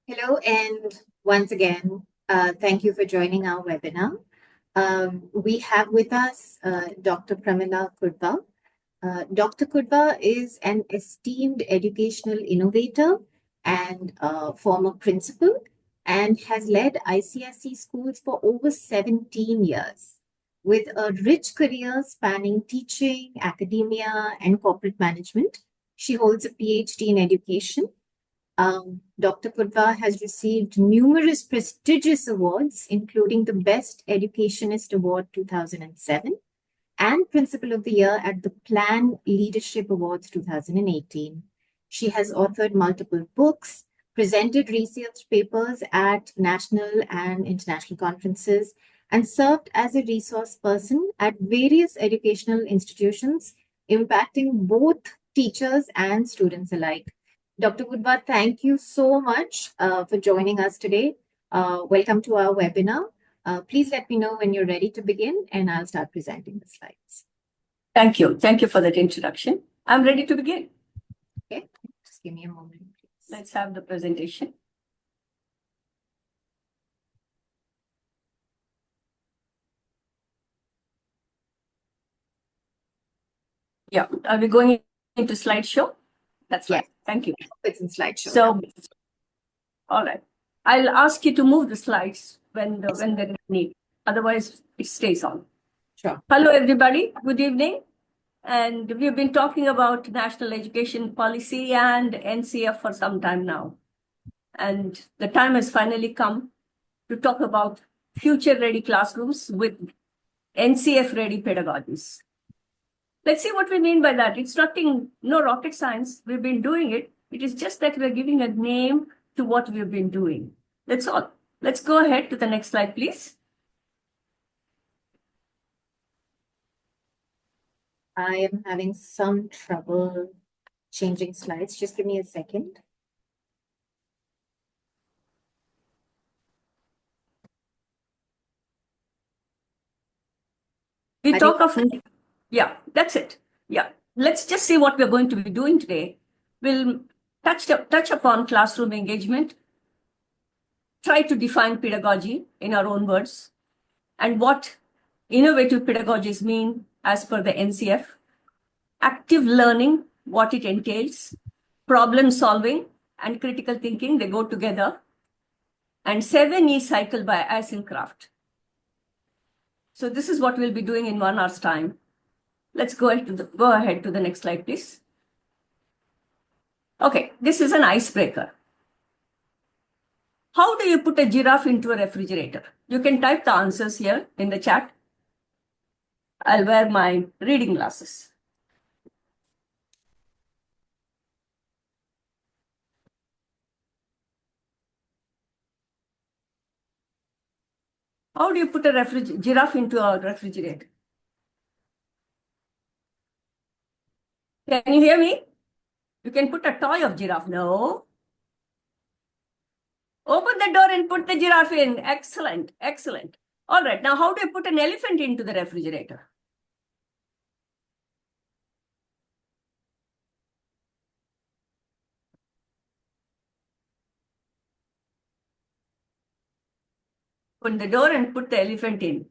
Hello, and once again, thank you for joining our webinar. We have with us Dr. Pramila Kudva. Dr. Kudva is an esteemed educational innovator and former principal and has led ICSE schools for over 17 years. With a rich career spanning teaching, academia, and corporate management, she holds a PhD in education. Dr. Pudva has received numerous prestigious awards, including the Best Educationist Award 2007 and Principal of the Year at the Plan Leadership Awards 2018. She has authored multiple books, presented research papers at national and international conferences, and served as a resource person at various educational institutions, impacting both teachers and students alike. Dr. Goodbar, thank you so much for joining us today. Welcome to our webinar. Please let me know when you're ready to begin, and I'll start presenting the slides. Thank you. Thank you for that introduction. I'm ready to begin. Okay, just give me a moment, please. Let's have the presentation. Yeah, are we going into slideshow? That's right. Yes. Thank you. It's in slideshow. So, all right. I'll ask you to move the slides when there is need. Otherwise, it stays on. Sure. Hello, everybody. Good evening. And we've been talking about national education policy and NCF for some time now. And the time has finally come to talk about future-ready classrooms with NCF-ready pedagogies. Let's see what we mean by that. It's nothing, no rocket science. We've been doing it. It is just that we're giving a name to what we've been doing. That's all. Let's go ahead to the next slide, please. I am having some trouble changing slides. Just give me a second. We talk of, yeah, that's it. Yeah, let's just see what we're going to be doing today. We'll touch upon classroom engagement, try to define pedagogy in our own words, and what innovative pedagogies mean as per the NCF, active learning, what it entails, problem solving and critical thinking, they go together, and 7E cycle by Eisencraft. So this is what we'll be doing in 1 hour's time. Let's go ahead to the next slide, please. Okay, this is an icebreaker. How do you put a giraffe into a refrigerator? You can type the answers here in the chat. I'll wear my reading glasses. How do you put a giraffe into a refrigerator? Can you hear me? You can put a toy of giraffe. No. Open the door and put the giraffe in. Excellent. Excellent. All right. Now, how do you put an elephant into the refrigerator? Open the door and put the elephant in.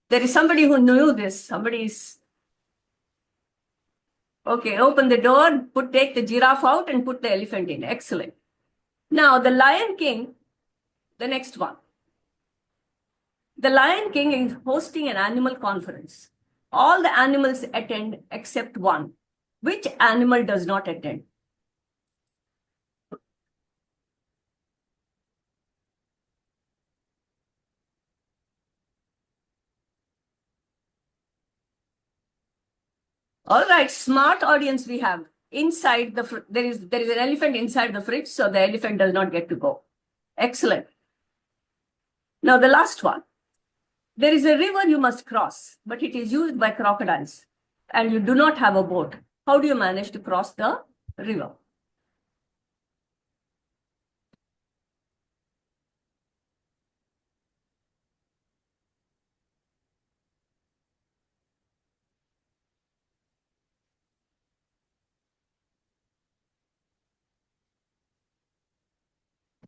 There is somebody who knew this. Somebody's. Okay, open the door, take the giraffe out and put the elephant in. Excellent. Now, the Lion King, the next one. The Lion King is hosting an animal conference. All the animals attend except one. Which animal does not attend? All right, smart audience we have. Inside there is an elephant inside the fridge, so the elephant does not get to go. Excellent. Now the last one. There is a river you must cross, but it is used by crocodiles, and you do not have a boat. How do you manage to cross the river?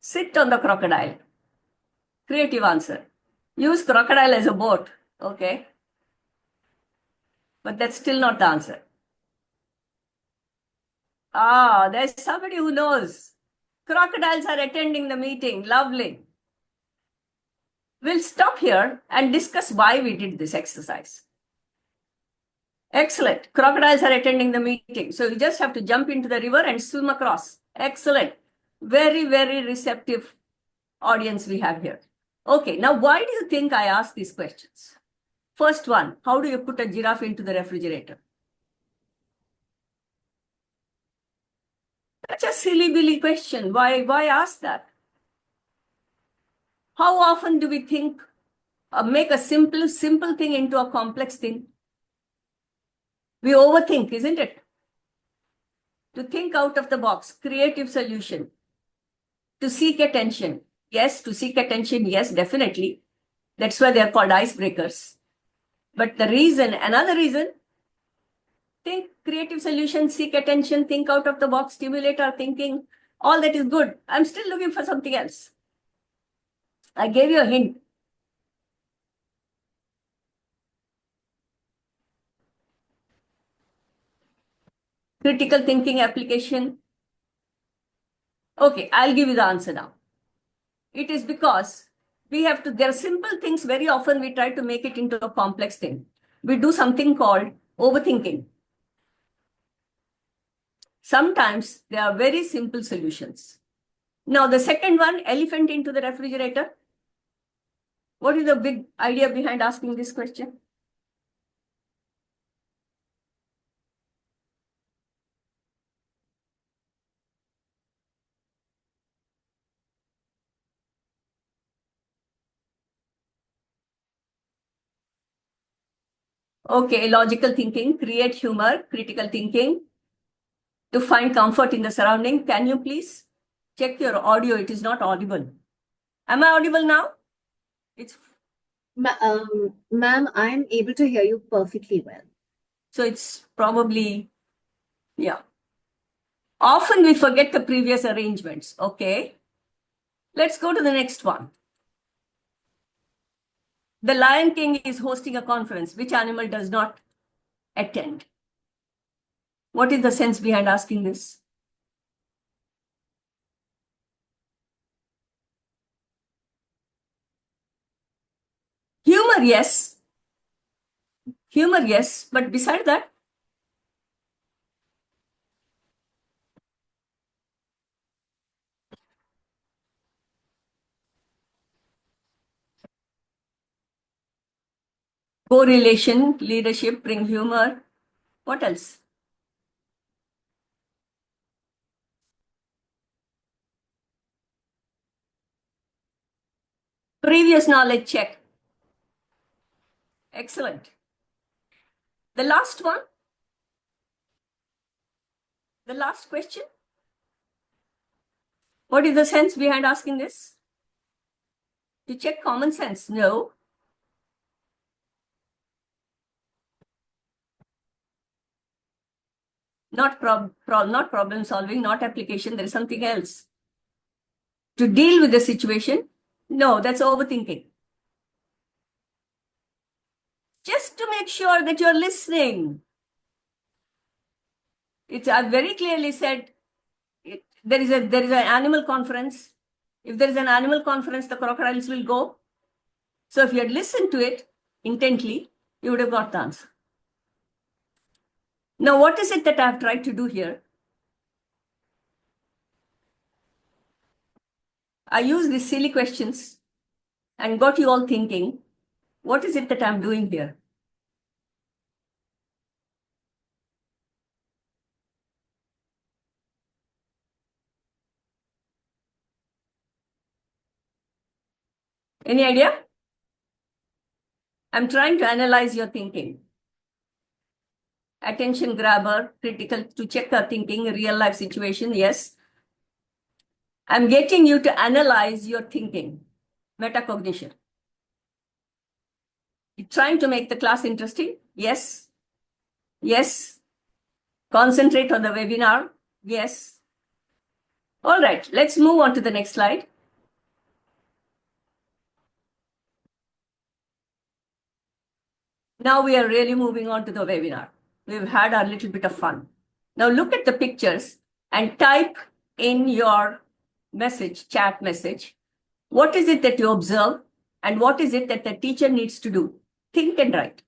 Sit on the crocodile. Creative answer. Use crocodile as a boat. Okay. But that's still not the answer. Ah, there's somebody who knows. Crocodiles are attending the meeting. Lovely. We'll stop here and discuss why we did this exercise. Excellent. Crocodiles are attending the meeting. So you just have to jump into the river and swim across. Excellent. Very, very receptive audience we have here. Okay, now why do you think I asked these questions? First one, how do you put a giraffe into the refrigerator? That's a silly billy question. Why ask that? How often do we think, make a simple thing into a complex thing? We overthink, isn't it? To think out of the box, creative solution. To seek attention. Yes, to seek attention, yes, definitely. That's why they're called icebreakers. But the reason, another reason, think creative solution, seek attention, think out of the box, stimulate our thinking. All that is good. I'm still looking for something else. I gave you a hint. Critical thinking application. Okay, I'll give you the answer now. It is because there are simple things, very often we try to make it into a complex thing. We do something called overthinking. Sometimes there are very simple solutions. Now, the second one, elephant into the refrigerator. What is the big idea behind asking this question? Okay, logical thinking, create humor, critical thinking, to find comfort in the surrounding. Can you please check your audio? It is not audible. Am I audible now? Ma'am, I'm able to hear you perfectly well. So it's probably, yeah. Often we forget the previous arrangements. Okay. Let's go to the next one. The Lion King is hosting a conference. Which animal does not attend? What is the sense behind asking this? Humor, yes. Humor, yes. But beside that, correlation, leadership, bring humor. What else? Previous knowledge check. Excellent. The last one. The last question. What is the sense behind asking this? To check common sense? No. Not problem solving, not application. There is something else. To deal with the situation? No, that's overthinking. Just to make sure that you're listening. I've very clearly said there is an animal conference. If there is an animal conference, the crocodiles will go. So if you had listened to it intently, you would have got the answer. Now, what is it that I've tried to do here? I use these silly questions and got you all thinking, what is it that I'm doing here? Any idea? I'm trying to analyze your thinking. Attention grabber, critical, to check your thinking, real life situation, yes. I'm getting you to analyze your thinking, metacognition. You're trying to make the class interesting, yes. Yes. Concentrate on the webinar, yes. All right, let's move on to the next slide. Now we are really moving on to the webinar. We've had a little bit of fun. Now look at the pictures and type in your message, chat message. What is it that you observe and what is it that the teacher needs to do? Think and write.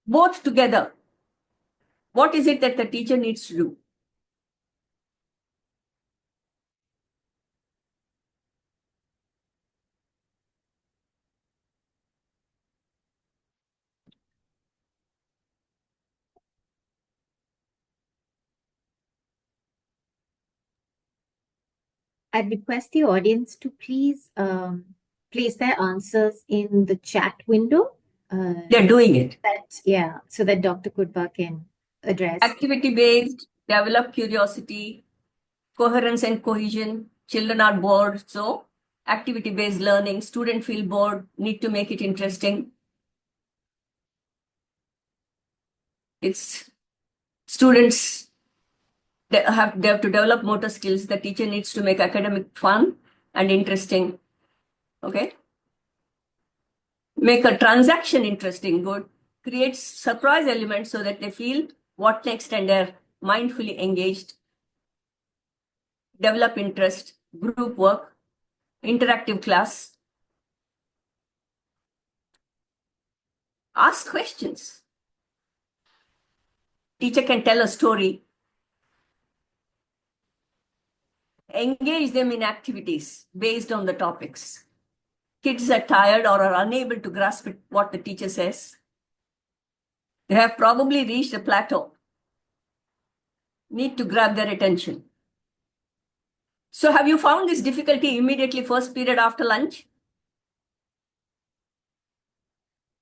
Both together. What is it that the teacher needs to do? I'd request the audience to please place their answers in the chat window. They're doing it. So that Dr. Kudva can address. Activity-based, develop curiosity, coherence and cohesion. Children are bored, so activity-based learning. Student feel bored, need to make it interesting. It's students, they have to develop motor skills. The teacher needs to make academic fun and interesting. Okay. Make a transaction interesting, good. Create surprise elements so that they feel what next and they're mindfully engaged. Develop interest, group work, interactive class. Ask questions. Teacher can tell a story. Engage them in activities based on the topics. Kids are tired or are unable to grasp what the teacher says. They have probably reached a plateau. Need to grab their attention. So have you found this difficulty immediately first period after lunch?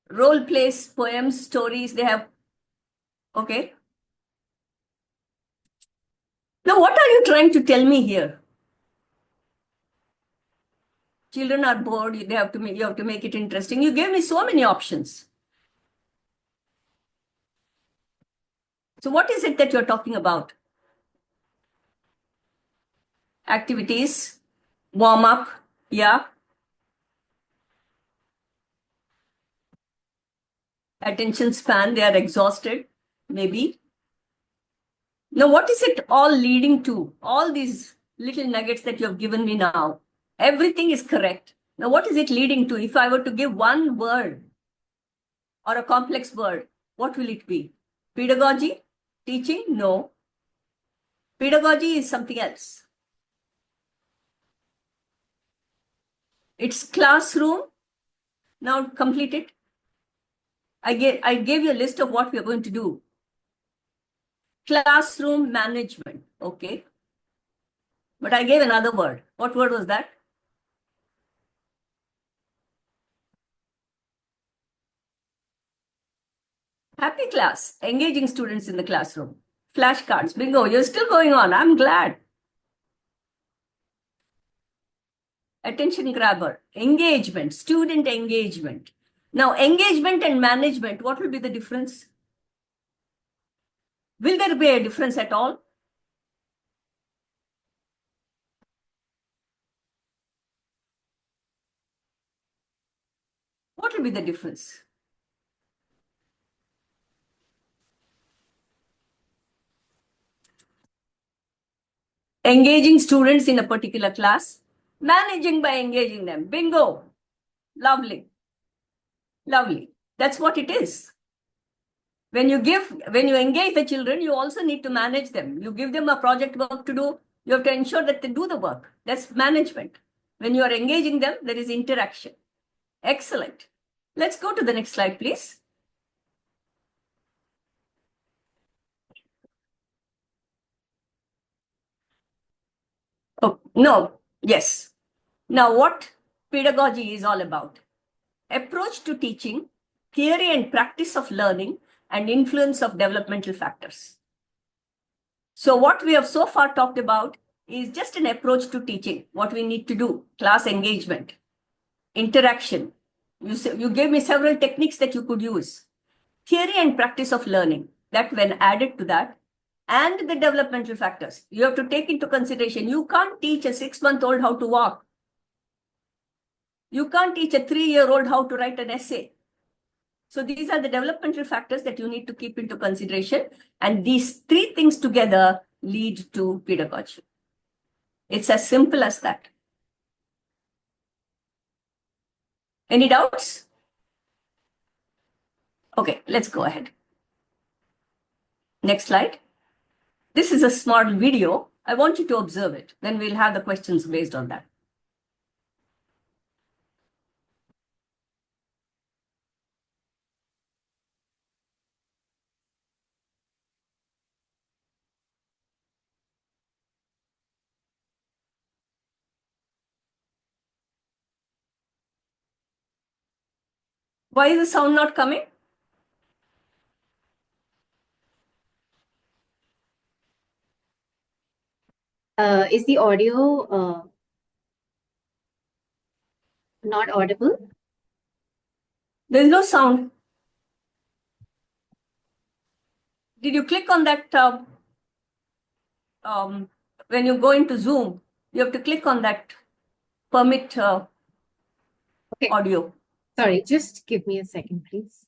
Role plays, poems, stories, they have. Okay. Now, what are you trying to tell me here? Children are bored. You have to make it interesting. You gave me so many options. So what is it that you're talking about? Activities, warm up, yeah. Attention span, they are exhausted, maybe. Now, what is it all leading to? All these little nuggets that you have given me now, everything is correct. Now, what is it leading to? If I were to give one word or a complex word, what will it be? Pedagogy? Teaching? No. Pedagogy is something else. It's classroom. Now complete it. I gave you a list of what we are going to do. Classroom management. Okay. But I gave another word. What word was that? Happy class. Engaging students in the classroom. Flashcards. Bingo. You're still going on. I'm glad. Attention grabber. Engagement. Student engagement. Now, engagement and management, what will be the difference? Will there be a difference at all? What will be the difference? Engaging students in a particular class, managing by engaging them. Bingo. Lovely. Lovely. That's what it is. When you engage the children, you also need to manage them. You give them a project work to do. You have to ensure that they do the work. That's management. When you are engaging them, there is interaction. Excellent. Let's go to the next slide, please. Oh, no. Yes. Now, what pedagogy is all about? Approach to teaching, theory and practice of learning, and influence of developmental factors. So what we have so far talked about is just an approach to teaching, what we need to do, class engagement, interaction. You gave me several techniques that you could use. Theory and practice of learning, that when added to that, and the developmental factors, you have to take into consideration. You can't teach a 6-month-old how to walk. You can't teach a 3-year-old how to write an essay. So these are the developmental factors that you need to keep into consideration. And these three things together lead to pedagogy. It's as simple as that. Any doubts? Okay, let's go ahead. Next slide. This is a smart video. I want you to observe it. Then we'll have the questions based on that. Why is the sound not coming? Is the audio not audible? There's no sound. Did you click on that? When you go into Zoom, you have to click on that permit Okay. audio. Sorry, just give me a second, please.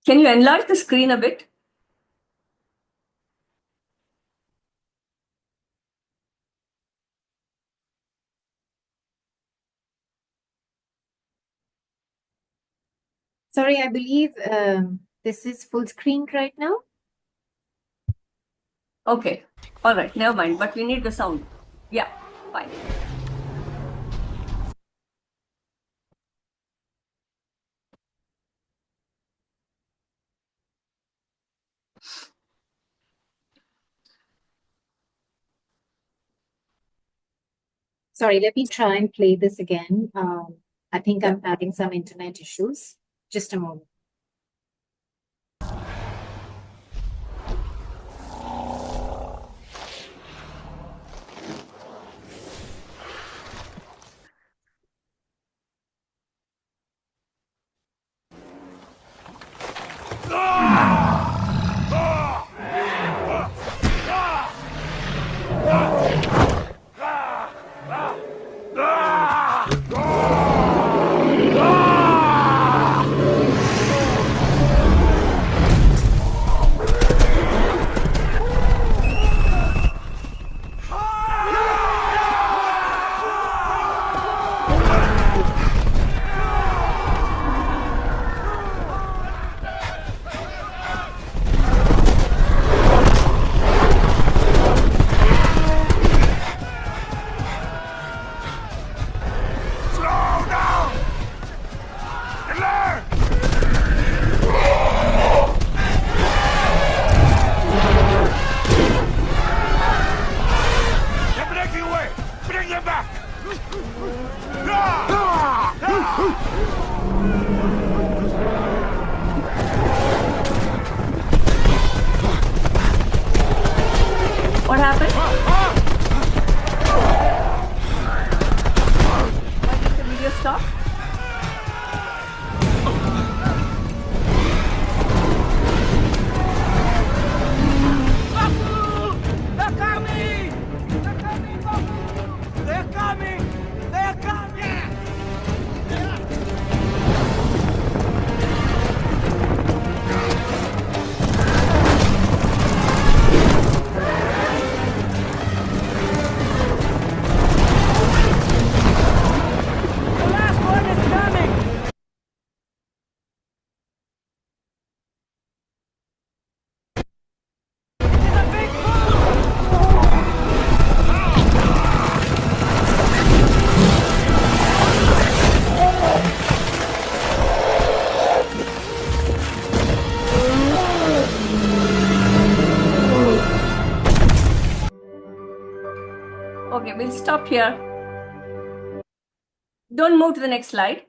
Can you enlarge the screen a bit? Sorry, I believe this is full screen right now. Okay. All right. Never mind. But we need the sound. Yeah. Fine. Sorry, let me try and play this again. I think Yeah. I'm having some internet issues. Just a moment. What happened? Why did the video stop? They're coming! They're coming, Babu! They're coming! They're coming! The last one is coming! It's a big move! Okay, we'll stop here. Don't move to the next slide.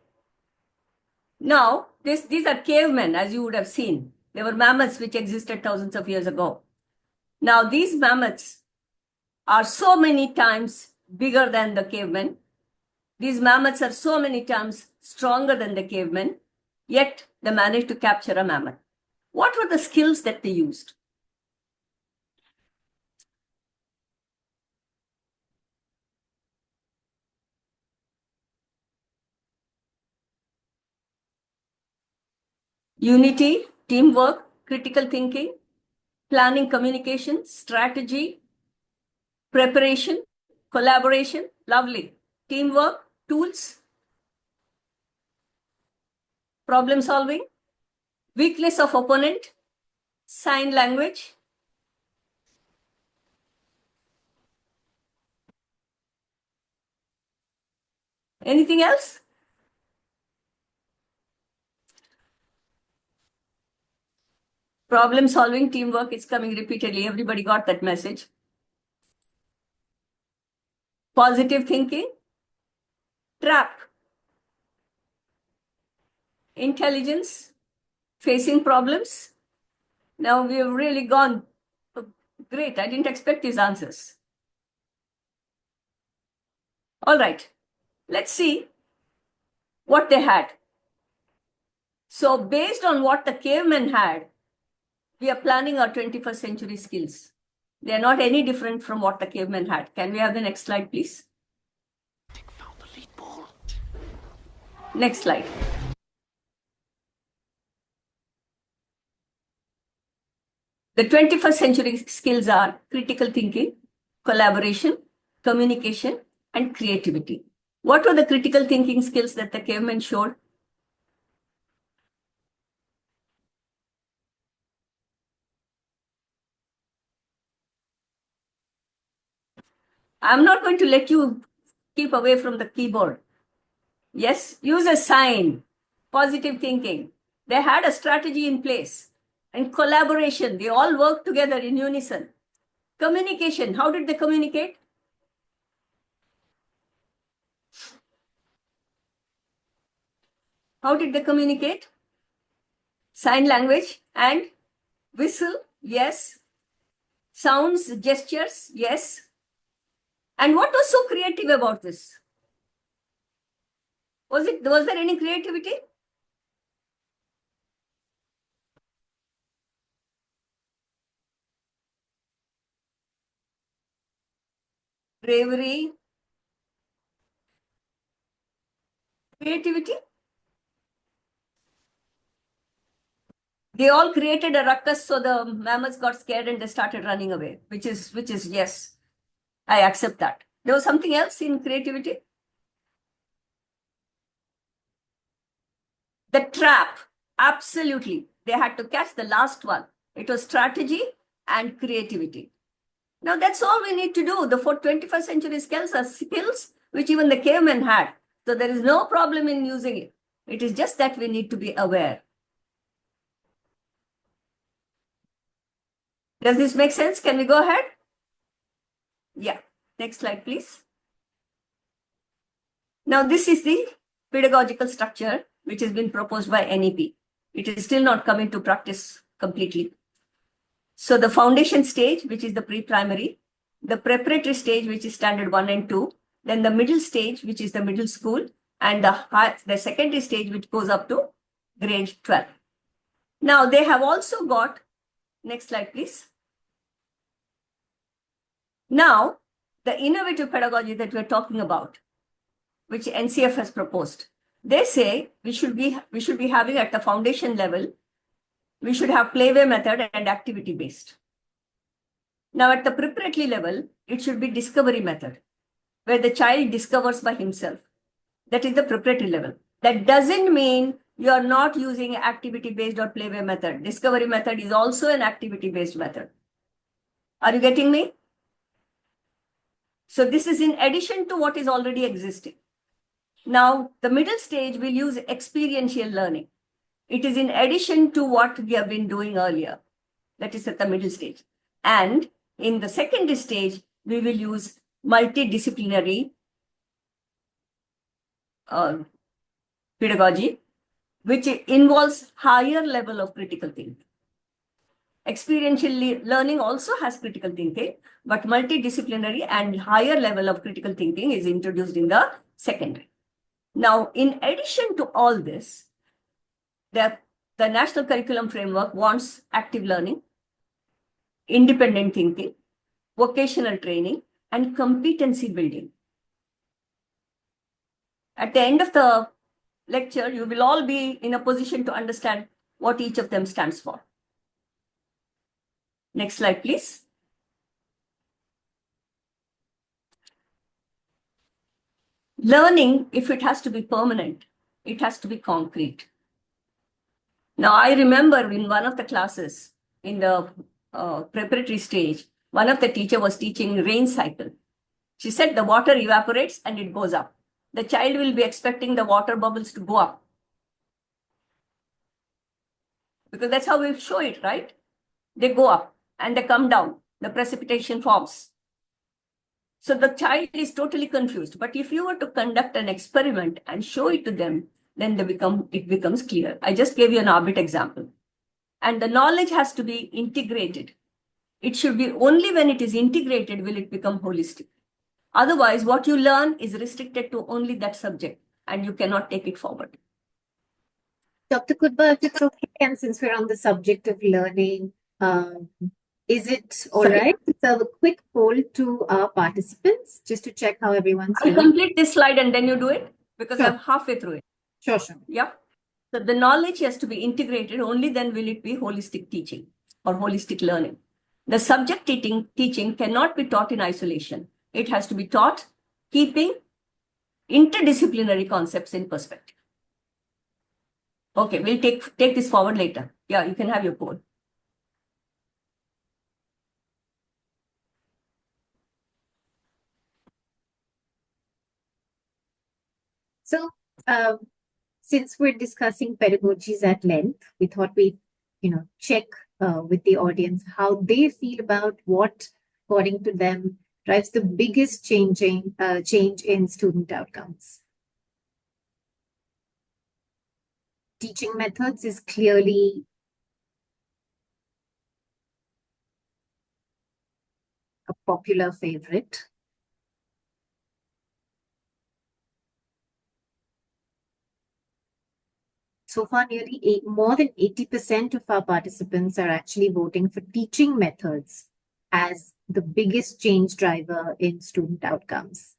Now, these are cavemen, as you would have seen. They were mammoths which existed thousands of years ago. Now, these mammoths are so many times bigger than the cavemen. These mammoths are so many times stronger than the cavemen, yet they managed to capture a mammoth. What were the skills that they used? Unity, teamwork, critical thinking, planning, communication, strategy, preparation, collaboration, lovely. Teamwork, tools, problem solving, weakness of opponent, sign language. Anything else? Problem solving, teamwork, it's coming repeatedly. Everybody got that message. Positive thinking, trap, intelligence, facing problems. Now we have really gone. Great, I didn't expect these answers. All right, let's see what they had. So based on what the cavemen had, we are planning our 21st century skills. They are not any different from what the cavemen had. Can we have the next slide, please? Next slide. The 21st century skills are critical thinking, collaboration, communication, and creativity. What were the critical thinking skills that the cavemen showed? I'm not going to let you keep away from the keyboard. Yes, use a sign, positive thinking. They had a strategy in place and collaboration. They all worked together in unison. Communication, how did they communicate? How did they communicate? Sign language and whistle, yes. Sounds, gestures, yes. And what was so creative about this? Was there any creativity? Bravery, creativity. They all created a ruckus, so the mammoths got scared and they started running away, which is yes, I accept that. There was something else in creativity. The trap, absolutely. They had to catch the last one. It was strategy and creativity. Now that's all we need to do. The 21st century skills are skills which even the cavemen had. So there is no problem in using it. It is just that we need to be aware. Does this make sense? Can we go ahead? Yeah. Next slide, please. Now this is the pedagogical structure which has been proposed by NEP. It is still not come into practice completely. So the foundation stage, which is the pre-primary, the preparatory stage, which is standard 1 and 2, then the middle stage, which is the middle school, and the secondary stage, which goes up to grade 12. Now they have also got, next slide, please. Now, the innovative pedagogy that we're talking about, which NCF has proposed, they say we should be having at the foundation level, we should have playway method and activity based. Now at the preparatory level, it should be discovery method, where the child discovers by himself. That is the preparatory level. That doesn't mean you are not using activity based or playway method. Discovery method is also an activity based method. Are you getting me? So this is in addition to what is already existing. Now, the middle stage will use experiential learning. It is in addition to what we have been doing earlier. That is at the middle stage. And in the secondary stage, we will use multidisciplinary pedagogy. which involves higher level of critical thinking. Experiential learning also has critical thinking, but multidisciplinary and higher level of critical thinking is introduced in the secondary. Now, in addition to all this, the National Curriculum Framework wants active learning, independent thinking, vocational training, and competency building. At the end of the lecture, you will all be in a position to understand what each of them stands for. Next slide, please. Learning, if it has to be permanent, it has to be concrete. Now, I remember in one of the classes in the preparatory stage, one of the teacher was teaching rain cycle. She said the water evaporates and it goes up. The child will be expecting the water bubbles to go up, because that's how we show it, right? They go up and they come down. The precipitation forms. So the child is totally confused. But if you were to conduct an experiment and show it to them, then it becomes clear. I just gave you an orbit example. And the knowledge has to be integrated. It should be only when it is integrated will it become holistic. Otherwise, what you learn is restricted to only that subject and you cannot take it forward. Dr. Kudva, if it's okay, and since we're on the subject of learning, is it all right to serve a quick poll to our participants just to check how everyone's I'll doing? complete this slide and then you do it, because Sure. I'm halfway through it. Sure. Yeah. So the knowledge has to be integrated, only then will it be holistic teaching or holistic learning. The subject teaching cannot be taught in isolation. It has to be taught keeping interdisciplinary concepts in perspective. Okay, we'll take this forward later. Yeah, you can have your poll. So, since we're discussing pedagogies at length, we thought we'd, check with the audience how they feel about what, according to them, drives the biggest change in student outcomes. Teaching methods is clearly a popular favorite. So far, more than 80% of our participants are actually voting for teaching methods as the biggest change driver in student outcomes,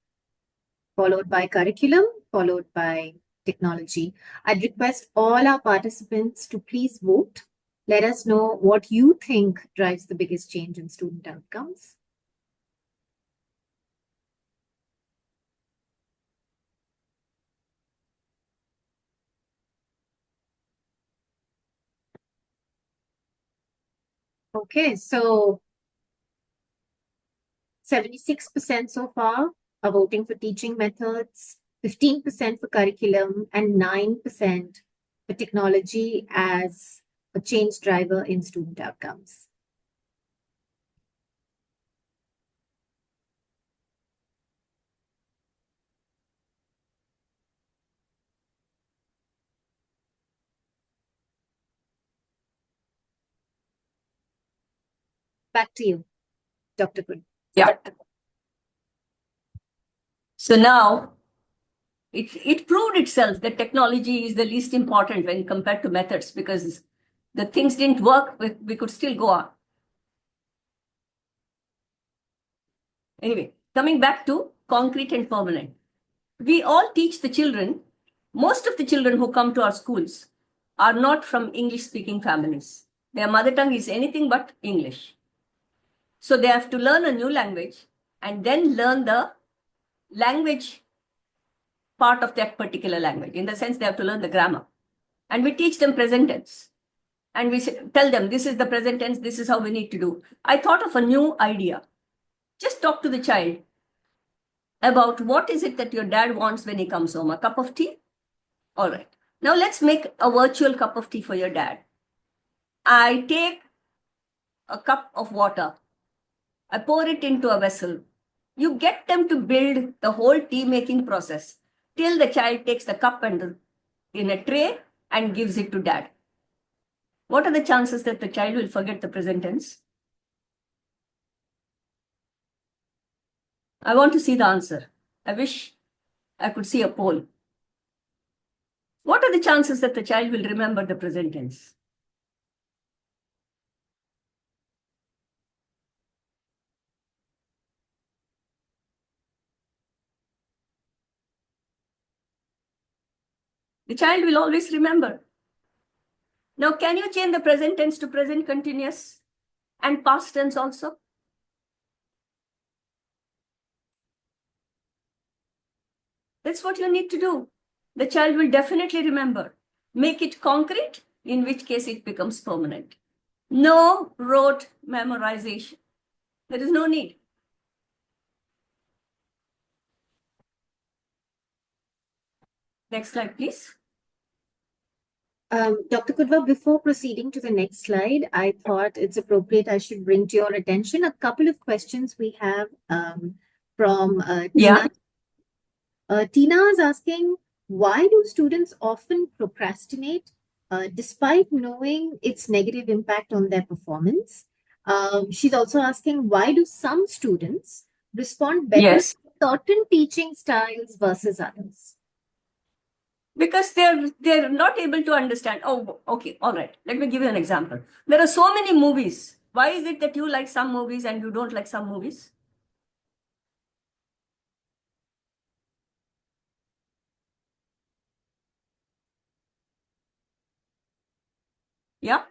followed by curriculum, followed by technology. I'd request all our participants to please vote. Let us know what you think drives the biggest change in student outcomes. Okay, so 76% so far are voting for teaching methods, 15% for curriculum, and 9% for technology as a change driver in student outcomes. Back to you, Dr. Good. Yeah. So now it proved itself that technology is the least important when compared to methods, because the things didn't work, we could still go on. Anyway, coming back to concrete and permanent. We all teach the children, most of the children who come to our schools are not from English-speaking families. Their mother tongue is anything but English. So they have to learn a new language and then learn the language part of that particular language. In the sense, they have to learn the grammar. And we teach them present tense. And we tell them, this is the present tense, this is how we need to do. I thought of a new idea. Just talk to the child about what is it that your dad wants when he comes home. A cup of tea? All right. Now let's make a virtual cup of tea for your dad. I take a cup of water. I pour it into a vessel. You get them to build the whole tea making process till the child takes the cup and in a tray and gives it to dad. What are the chances that the child will forget the present tense? I want to see the answer. I wish I could see a poll. What are the chances that the child will remember the present tense? The child will always remember. Now, can you change the present tense to present continuous and past tense also? That's what you need to do. The child will definitely remember. Make it concrete, in which case it becomes permanent. No rote memorization. There is no need. Next slide, please. Dr. Kudva, before proceeding to the next slide, I thought it's appropriate I should bring to your attention a couple of questions we have from Yeah. Tina. Tina is asking, why do students often procrastinate despite knowing its negative impact on their performance? She's also asking, why do some students respond better Yes. to certain teaching styles versus others? Because they're not able to understand. Oh, okay, all right. Let me give you an example. There are so many movies. Why is it that you like some movies and you don't like some movies? Yeah?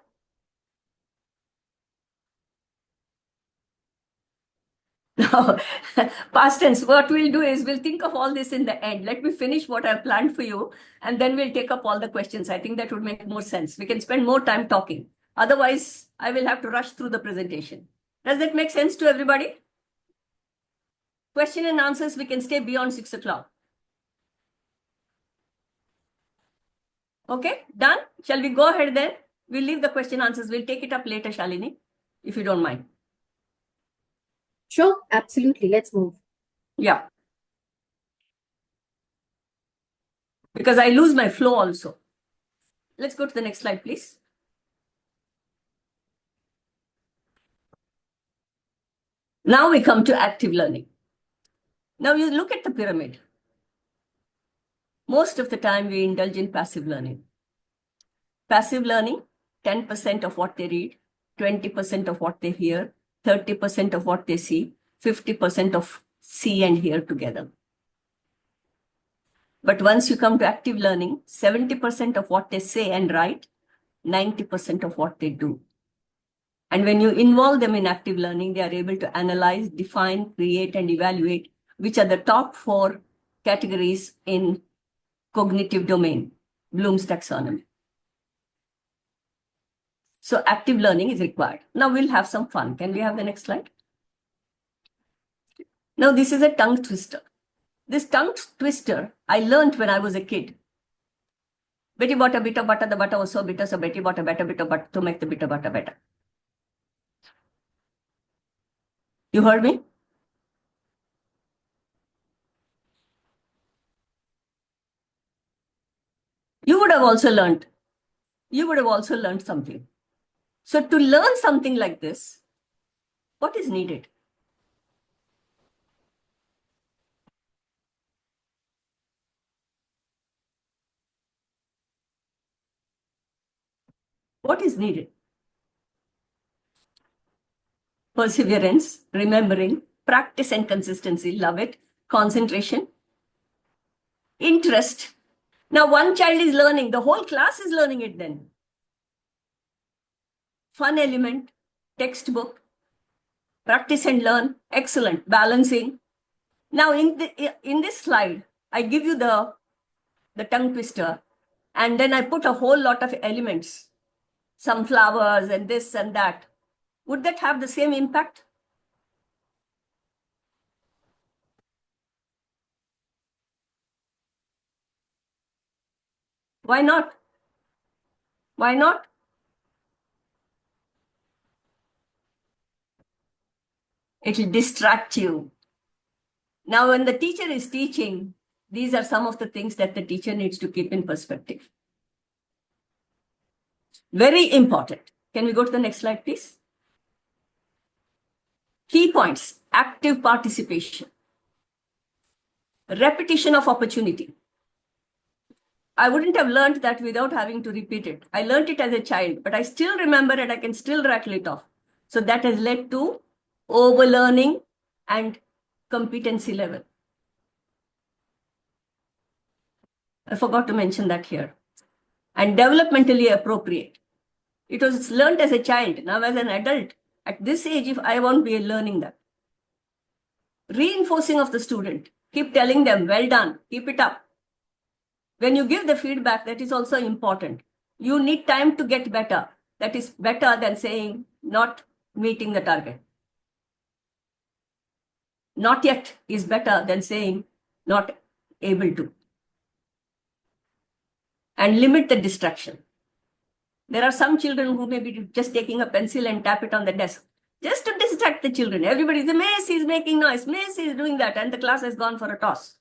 Now, past tense, what we'll do is we'll think of all this in the end. Let me finish what I've planned for you, and then we'll take up all the questions. I think that would make more sense. We can spend more time talking. Otherwise, I will have to rush through the presentation. Does that make sense to everybody? Question and answers, we can stay beyond 6 o'clock. Okay, done? Shall we go ahead then? We'll leave the question answers. We'll take it up later, Shalini, if you don't mind. Sure, absolutely. Let's move. Yeah. Because I lose my flow also. Let's go to the next slide, please. Now we come to active learning. Now you look at the pyramid. Most of the time we indulge in passive learning. Passive learning, 10% of what they read, 20% of what they hear, 30% of what they see, 50% of see and hear together. But once you come to active learning, 70% of what they say and write, 90% of what they do. And when you involve them in active learning, they are able to analyze, define, create, and evaluate, which are the top 4 categories in cognitive domain, Bloom's taxonomy. So active learning is required. Now we'll have some fun. Can we have the next slide? Now this is a tongue twister. This tongue twister I learned when I was a kid. Betty bought a bit of butter, the butter was so bitter, so Betty bought a better bit of butter to make the bitter butter better. You heard me? You would have also learned something. So to learn something like this, what is needed? What is needed? Perseverance, remembering, practice and consistency, love it, concentration, interest. Now one child is learning, the whole class is learning it then. Fun element, textbook, practice and learn, excellent, balancing. Now in this slide, I give you the tongue twister, and then I put a whole lot of elements, some flowers and this and that. Would that have the same impact? Why not? Why not? It will distract you. Now, when the teacher is teaching, these are some of the things that the teacher needs to keep in perspective. Very important. Can we go to the next slide, please? Key points: active participation, repetition of opportunity. I wouldn't have learned that without having to repeat it. I learned it as a child, but I still remember it. I can still rattle it off. So that has led to overlearning and competency level. I forgot to mention that here. And developmentally appropriate. It was learned as a child. Now as an adult, at this age, if I won't be learning that. Reinforcing of the student. Keep telling them, well done, keep it up. When you give the feedback, that is also important. You need time to get better. That is better than saying not meeting the target. Not yet is better than saying not able to. And limit the distraction. There are some children who may be just taking a pencil and tap it on the desk just to distract the children. Everybody says, Miss is making noise, Miss is doing that, and the class has gone for a toss.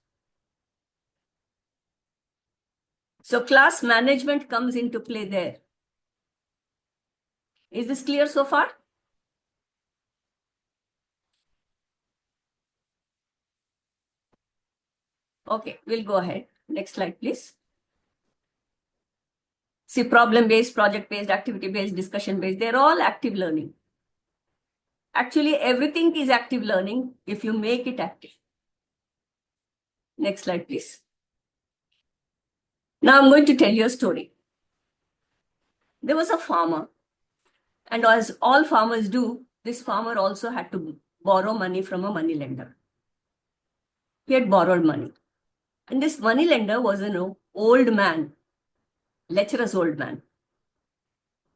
So class management comes into play there. Is this clear so far? Okay, we'll go ahead. Next slide, please. See, problem-based, project-based, activity-based, discussion-based, they're all active learning. Actually, everything is active learning if you make it active. Next slide, please. Now I'm going to tell you a story. There was a farmer, and as all farmers do, this farmer also had to borrow money from a money lender. He had borrowed money. And this money lender was an old man, lecherous old man.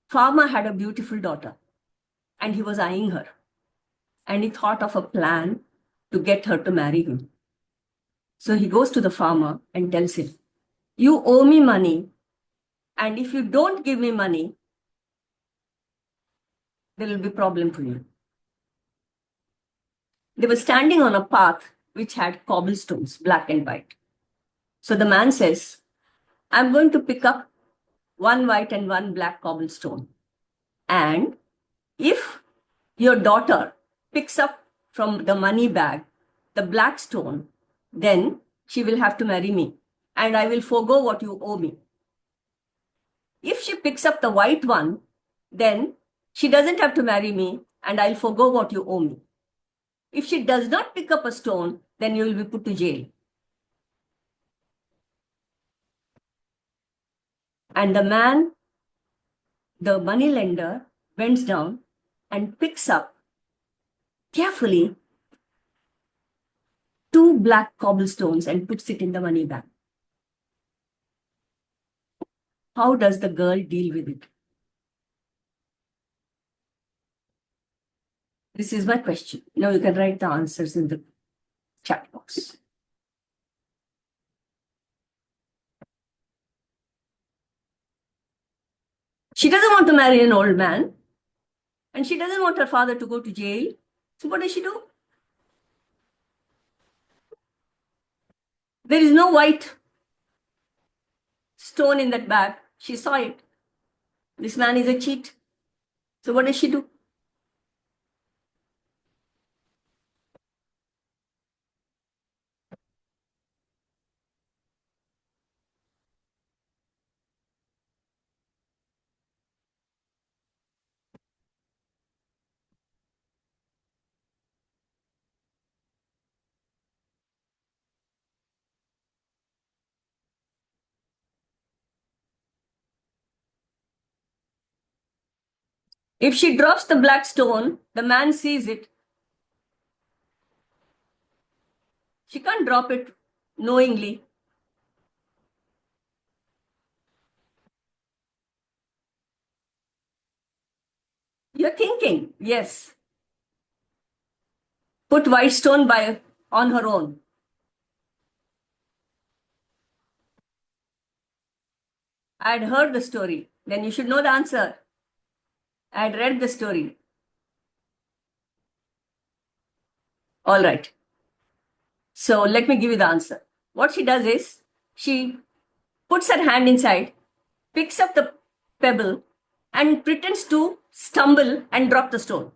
Farmer had a beautiful daughter, and he was eyeing her. And he thought of a plan to get her to marry him. So he goes to the farmer and tells him, you owe me money, and if you don't give me money, there will be a problem for you. They were standing on a path which had cobblestones, black and white. So the man says, I'm going to pick up one white and one black cobblestone. And if your daughter picks up from the money bag the black stone, then she will have to marry me, and I will forego what you owe me. If she picks up the white one, then she doesn't have to marry me, and I'll forego what you owe me. If she does not pick up a stone, then you will be put to jail. And the man, the money lender, bends down and picks up carefully 2 black cobblestones and puts it in the money bag. How does the girl deal with it? This is my question. Now you can write the answers in the chat box. She doesn't want to marry an old man, and she doesn't want her father to go to jail. So what does she do? There is no white stone in that bag. She saw it. This man is a cheat. So what does she do? If she drops the black stone, the man sees it. She can't drop it knowingly. You're thinking, yes. Put white stone on her own. I had heard the story. Then you should know the answer. I had read the story. All right. So let me give you the answer. What she does is, she puts her hand inside, picks up the pebble, and pretends to stumble and drop the stone.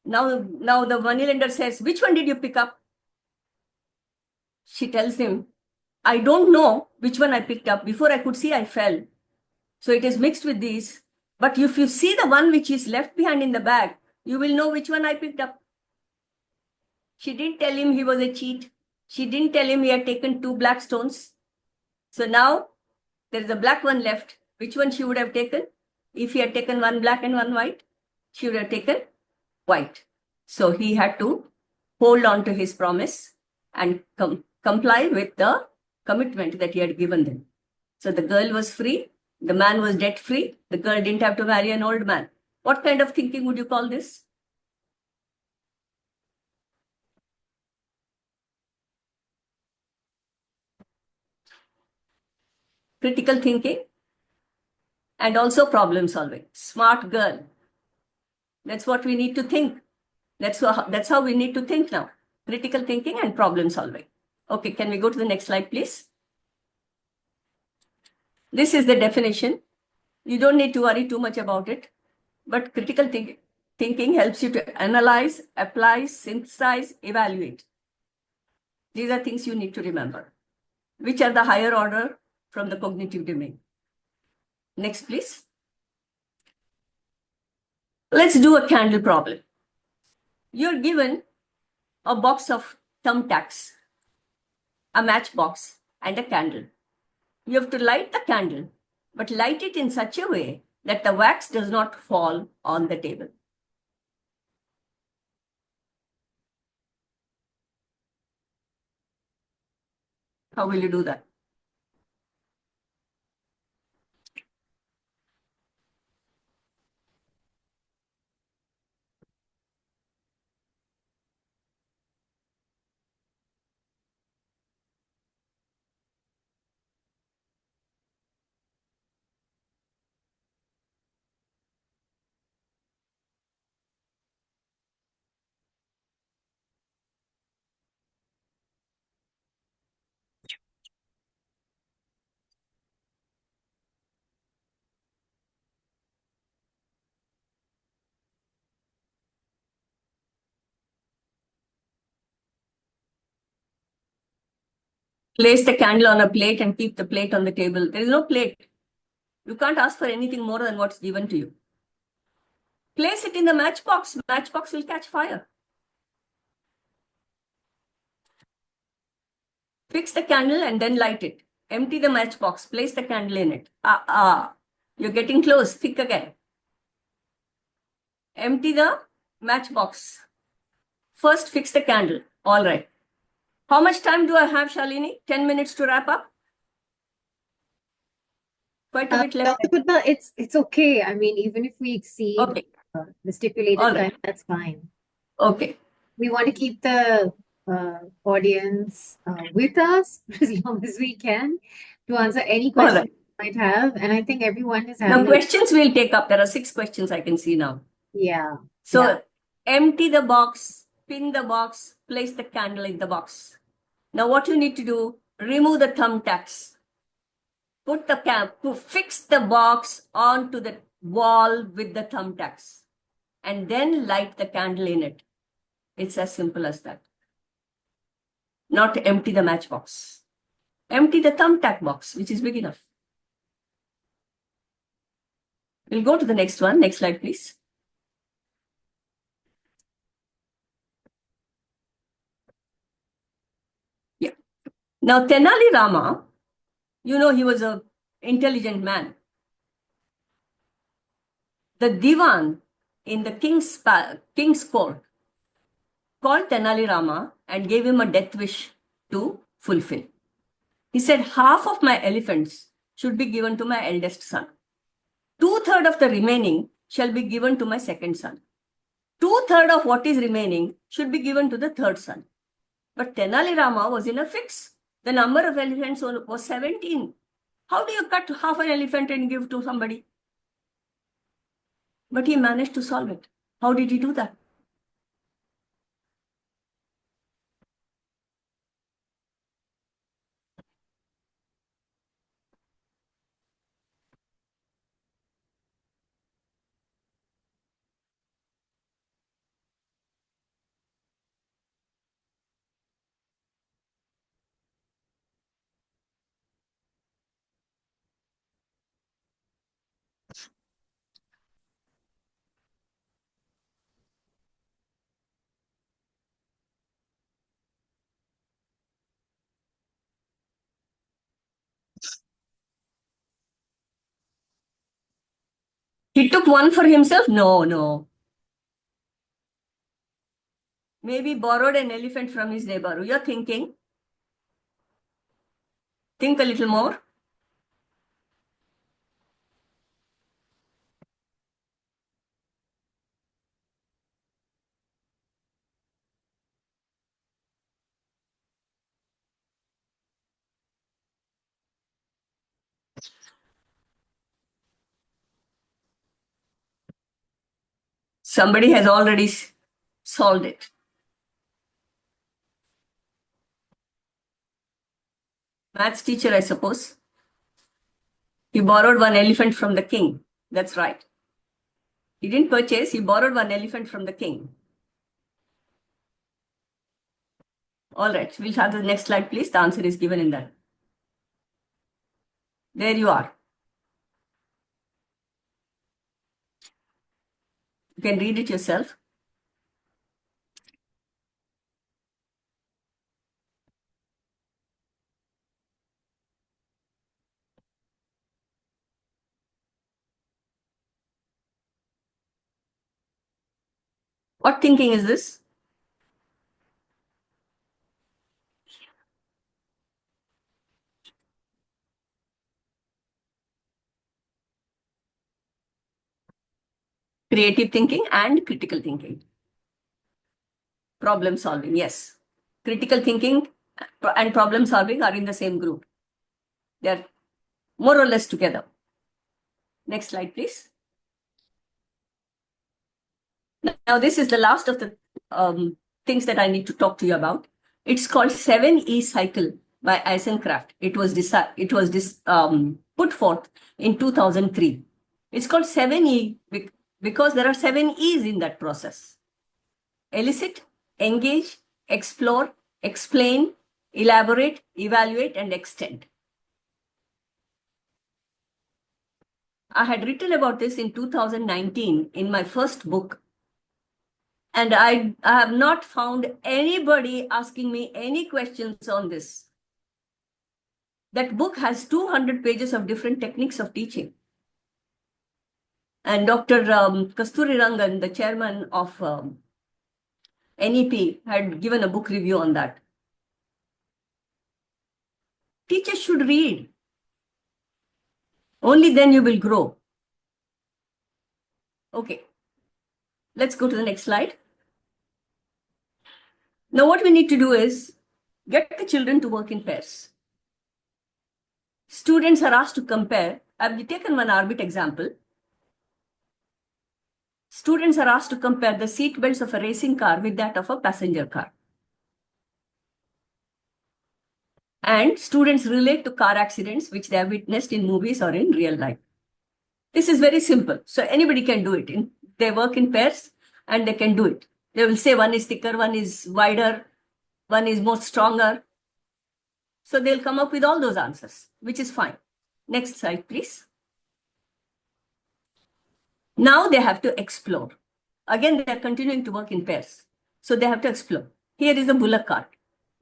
Now the moneylender says, which one did you pick up? She tells him, I don't know which one I picked up. Before I could see, I fell. So it is mixed with these. But if you see the one which is left behind in the bag, you will know which one I picked up. She didn't tell him he was a cheat. She didn't tell him he had taken 2 black stones. So now there is a black one left. Which one she would have taken? If he had taken 1 black and 1 white, she would have taken white. So he had to hold on to his promise and comply with the commitment that he had given them. So the girl was free, the man was debt free, the girl didn't have to marry an old man. What kind of thinking would you call this? Critical thinking and also problem solving. Smart girl. That's what we need to think. That's how we need to think now. Critical thinking and problem solving. Okay, can we go to the next slide, please? This is the definition. You don't need to worry too much about it, but critical thinking helps you to analyze, apply, synthesize, evaluate. These are things you need to remember, which are the higher order from the cognitive domain. Next, please. Let's do a candle problem. You're given a box of thumbtacks, a matchbox, and a candle. You have to light the candle, but light it in such a way that the wax does not fall on the table. How will you do that? Place the candle on a plate and keep the plate on the table. There is no plate. You can't ask for anything more than what's given to you. Place it in the matchbox. Matchbox will catch fire. Fix the candle and then light it. Empty the matchbox. Place the candle in it. You're getting close. Think again. Empty the matchbox. First, fix the candle. All right. How much time do I have, Shalini? 10 minutes to wrap up? Quite a bit left. Dr. Putna, it's okay. I mean, even if we exceed Okay. the stipulated All right. time, that's fine. Okay. We want to keep the audience with us for as long as we can to answer any All questions right. you might have. And I think everyone is Now, having questions we'll take up. There are 6 questions I can see now. yeah. So, empty the box, pin the box, place the candle in the box. Now, what you need to do, remove the thumbtacks. Put the fix the box onto the wall with the thumbtacks and then light the candle in it. It's as simple as that. Not empty the matchbox. Empty the thumbtack box, which is big enough. We'll go to the next one. Next slide, please. Yeah. Now, Tenali Rama, you know, he was an intelligent man. The Diwan in the king's court called Tenali Rama and gave him a death wish to fulfill. He said, half of my elephants should be given to my eldest son. 2/3 of the remaining shall be given to my second son. 2/3 of what is remaining should be given to the third son. But Tenali Rama was in a fix. The number of elephants was 17. How do you cut half an elephant and give to somebody? But he managed to solve it. How did he do that? He took one for himself? No. Maybe borrowed an elephant from his neighbor. You're thinking. Think a little more. Somebody has already solved it. Maths teacher, I suppose. He borrowed one elephant from the king. That's right. He didn't purchase, he borrowed one elephant from the king. All right, we'll have the next slide, please. The answer is given in that. There you are. You can read it yourself. What thinking is this? Creative thinking and critical thinking. Problem solving, yes. Critical thinking and problem solving are in the same group. They're more or less together. Next slide, please. Now, this is the last of the things that I need to talk to you about. It's called 7E cycle by Eisencraft. It was put forth in 2003. It's called 7E because there are 7 E's in that process. Elicit, engage, explore, explain, elaborate, evaluate, and extend. I had written about this in 2019 in my first book. And I have not found anybody asking me any questions on this. That book has 200 pages of different techniques of teaching. And Dr. Kasturi Rangan, the chairman of NEP, had given a book review on that. Teachers should read. Only then you will grow. Okay. Let's go to the next slide. Now, what we need to do is get the children to work in pairs. Students are asked to compare. I've taken one Arbit example. Students are asked to compare the seat belts of a racing car with that of a passenger car. And students relate to car accidents which they have witnessed in movies or in real life. This is very simple. So anybody can do it. They work in pairs and they can do it. They will say one is thicker, one is wider, one is more stronger. So they'll come up with all those answers, which is fine. Next slide, please. Now they have to explore. Again, they're continuing to work in pairs. So they have to explore. Here is a bullock cart.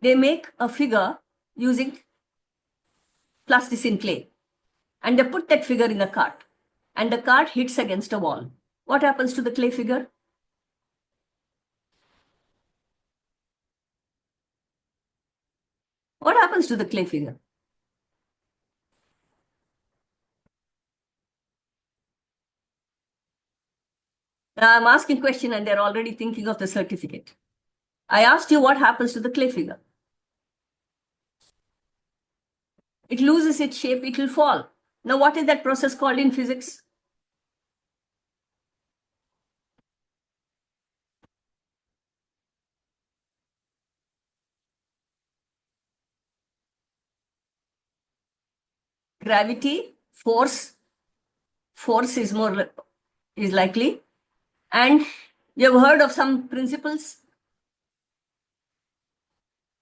They make a figure using plasticine clay. And they put that figure in the cart. And the cart hits against a wall. What happens to the clay figure? What happens to the clay figure? Now I'm asking a question and they're already thinking of the certificate. I asked you what happens to the clay figure. It loses its shape, it will fall. Now what is that process called in physics? Gravity, force is likely. And you have heard of some principles?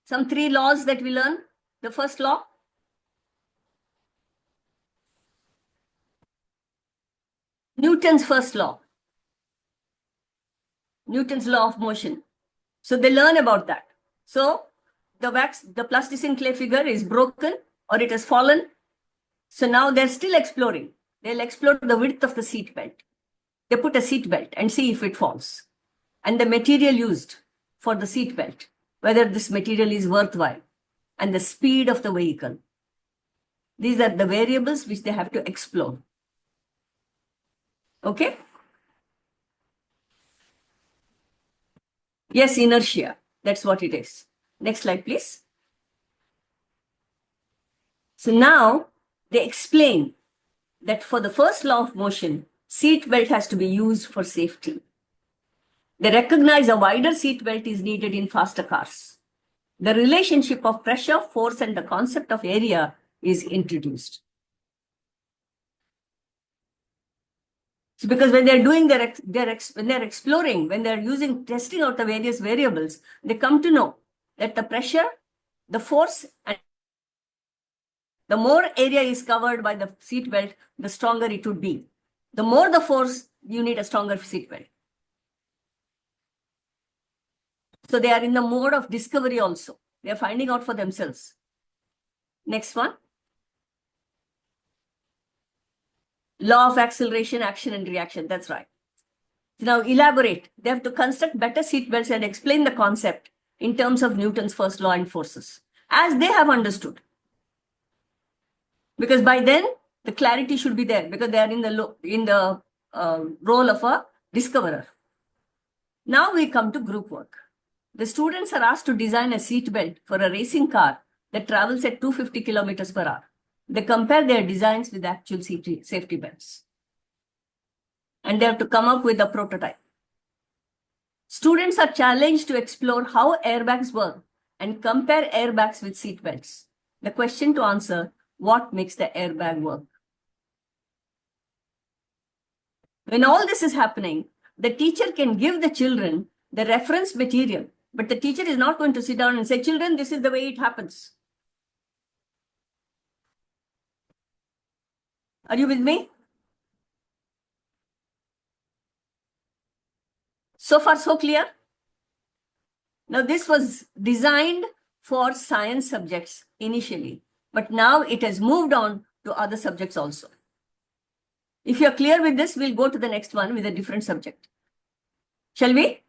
Some 3 laws that we learn. The first law. Newton's first law. Newton's law of motion. So they learn about that. So the plasticine clay figure is broken or it has fallen. So now they're still exploring. They'll explore the width of the seat belt. they put a seat belt and see if it falls. And the material used for the seat belt, whether this material is worthwhile, and the speed of the vehicle. These are the variables which they have to explore. Okay? Yes, inertia. That's what it is. Next slide, please. So now they explain that for the first law of motion, seat belt has to be used for safety. They recognize a wider seat belt is needed in faster cars. The relationship of pressure, force, and the concept of area is introduced. So because when they're doing when they're exploring, when they're testing out the various variables, they come to know that the pressure, the force, and the more area is covered by the seat belt, the stronger it would be. The more the force, you need a stronger seat belt. So they are in the mode of discovery also. They are finding out for themselves. Next one. Law of acceleration, action, and reaction. That's right. Now elaborate. They have to construct better seat belts and explain the concept in terms of Newton's first law and forces, as they have understood. Because by then, the clarity should be there, because they are in the role of a discoverer. Now we come to group work. The students are asked to design a seat belt for a racing car that travels at 250 kilometers per hour. They compare their designs with actual safety belts. And they have to come up with a prototype. Students are challenged to explore how airbags work and compare airbags with seat belts. The question to answer: what makes the airbag work? When all this is happening, the teacher can give the children the reference material, but the teacher is not going to sit down and say, children, this is the way it happens. Are you with me? So far, so clear? Now, this was designed for science subjects initially, but now it has moved on to other subjects also. If you're clear with this, we'll go to the next one with a different subject. Shall we?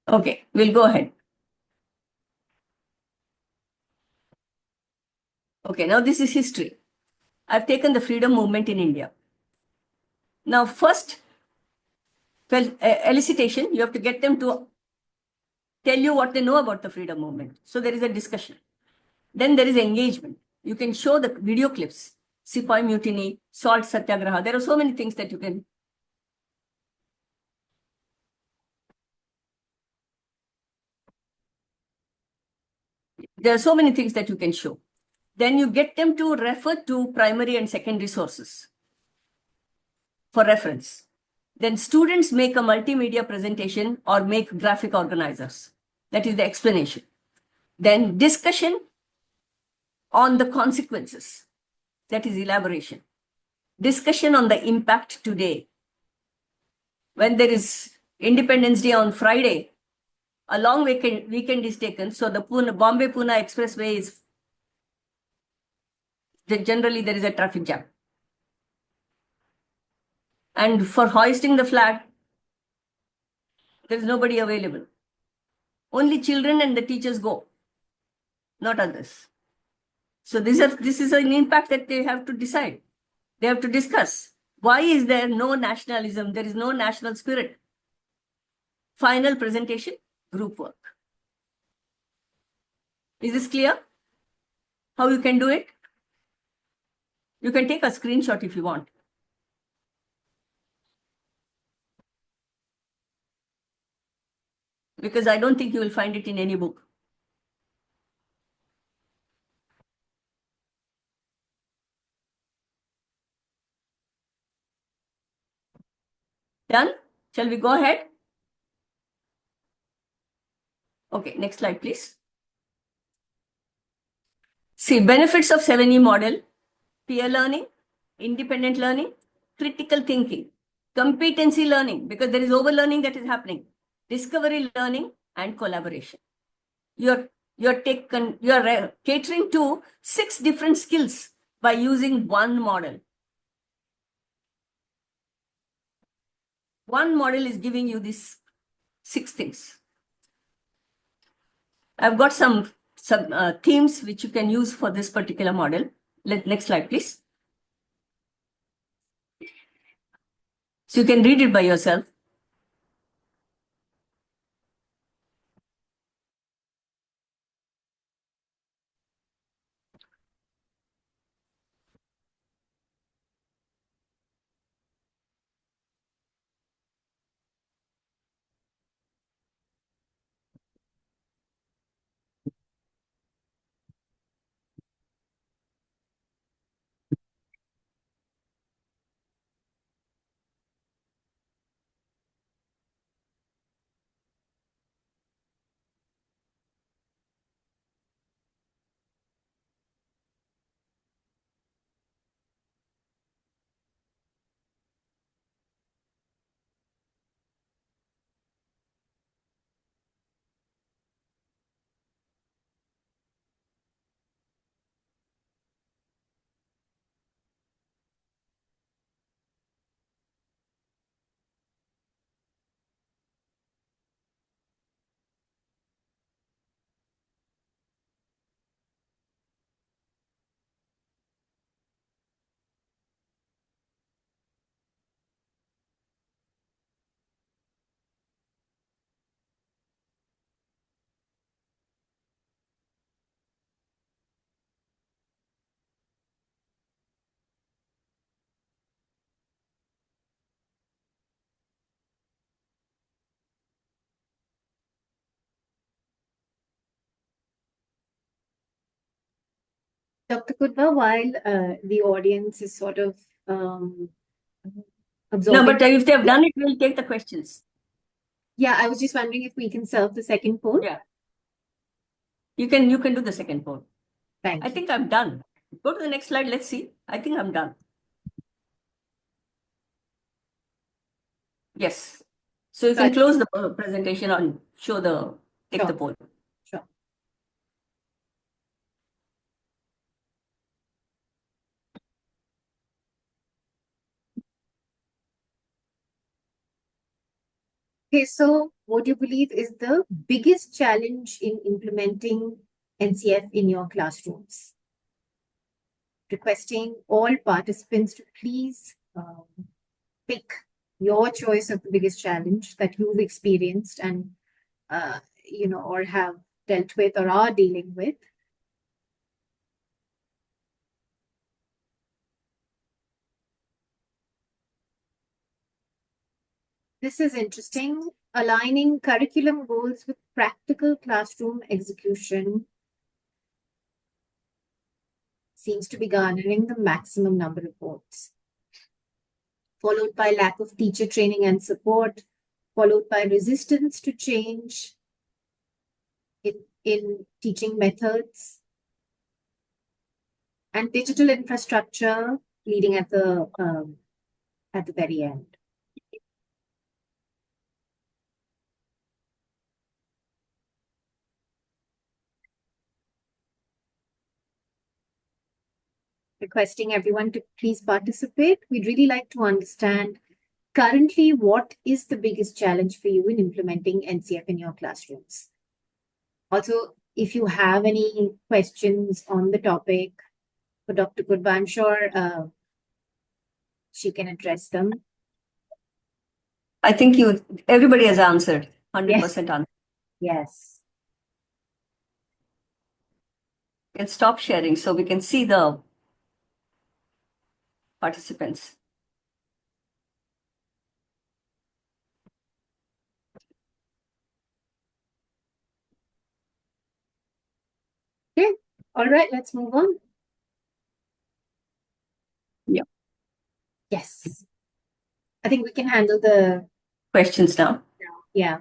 Okay, we'll go ahead. Okay, now this is history. I've taken the freedom movement in India. Now, first, elicitation, you have to get them to tell you what they know about the freedom movement. So there is a discussion. Then there is engagement. You can show the video clips, Sepoy Mutiny, Salt Satyagraha. There are so many things that you can. There are so many things that you can show. Then you get them to refer to primary and secondary sources for reference. Then students make a multimedia presentation or make graphic organizers. That is the explanation. Then discussion on the consequences. That is elaboration. Discussion on the impact today. When there is Independence Day on Friday, a long weekend is taken. So the Bombay-Pune Expressway is, generally there is a traffic jam. And for hoisting the flag, there is nobody available. Only children and the teachers go, not others. So this is an impact that they have to decide. They have to discuss. Why is there no nationalism? There is no national spirit. Final presentation, group work. Is this clear? How you can do it? You can take a screenshot if you want. Because I don't think you will find it in any book. Done? Shall we go ahead? Okay, next slide, please. See, benefits of 7E model: peer learning, independent learning, critical thinking, competency learning, because there is overlearning that is happening, discovery learning, and collaboration. You're you're catering to 6 different skills by using one model. One model is giving you these 6 things. I've got some themes which you can use for this particular model. Next slide, please. So you can read it by yourself. Dr. Kudva, while the audience is sort of No, absorbing. but if they have done it, we'll take the questions. Yeah, I was just wondering if we can serve the second poll. Yeah. You can do the second poll. Thank I you. think I'm done. Go to the next slide. Let's see. I think I'm done. Yes. So you can close the presentation and take the poll. Sure. Okay, so what do you believe is the biggest challenge in implementing NCF in your classrooms? Requesting all participants to please pick your choice of the biggest challenge that you've experienced and or have dealt with or are dealing with. This is interesting. Aligning curriculum goals with practical classroom execution seems to be garnering the maximum number of votes, followed by lack of teacher training and support, followed by resistance to change in teaching methods, and digital infrastructure leading at the very end. Requesting everyone to please participate. We'd really like to understand currently what is the biggest challenge for you in implementing NCF in your classrooms. Also, if you have any questions on the topic for Dr. Kudva, I'm sure she can address them. I think everybody has answered, 100% answered. Yes. You can stop sharing so we can see the participants. Okay. All right, let's move on. Yeah. Yes. I think we can handle the questions now. Yeah.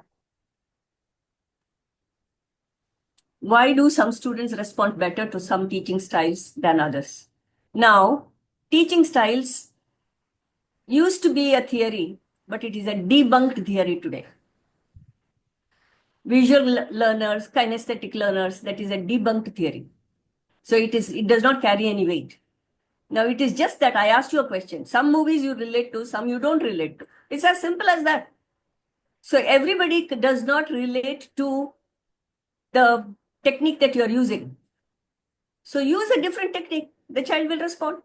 Why do some students respond better to some teaching styles than others? Now, teaching styles used to be a theory, but it is a debunked theory today. visual learners, kinesthetic learners, that is a debunked theory. So it does not carry any weight. Now it is just that I asked you a question. Some movies you relate to, some you don't relate to. It's as simple as that. So everybody does not relate to the technique that you're using. So use a different technique. The child will respond.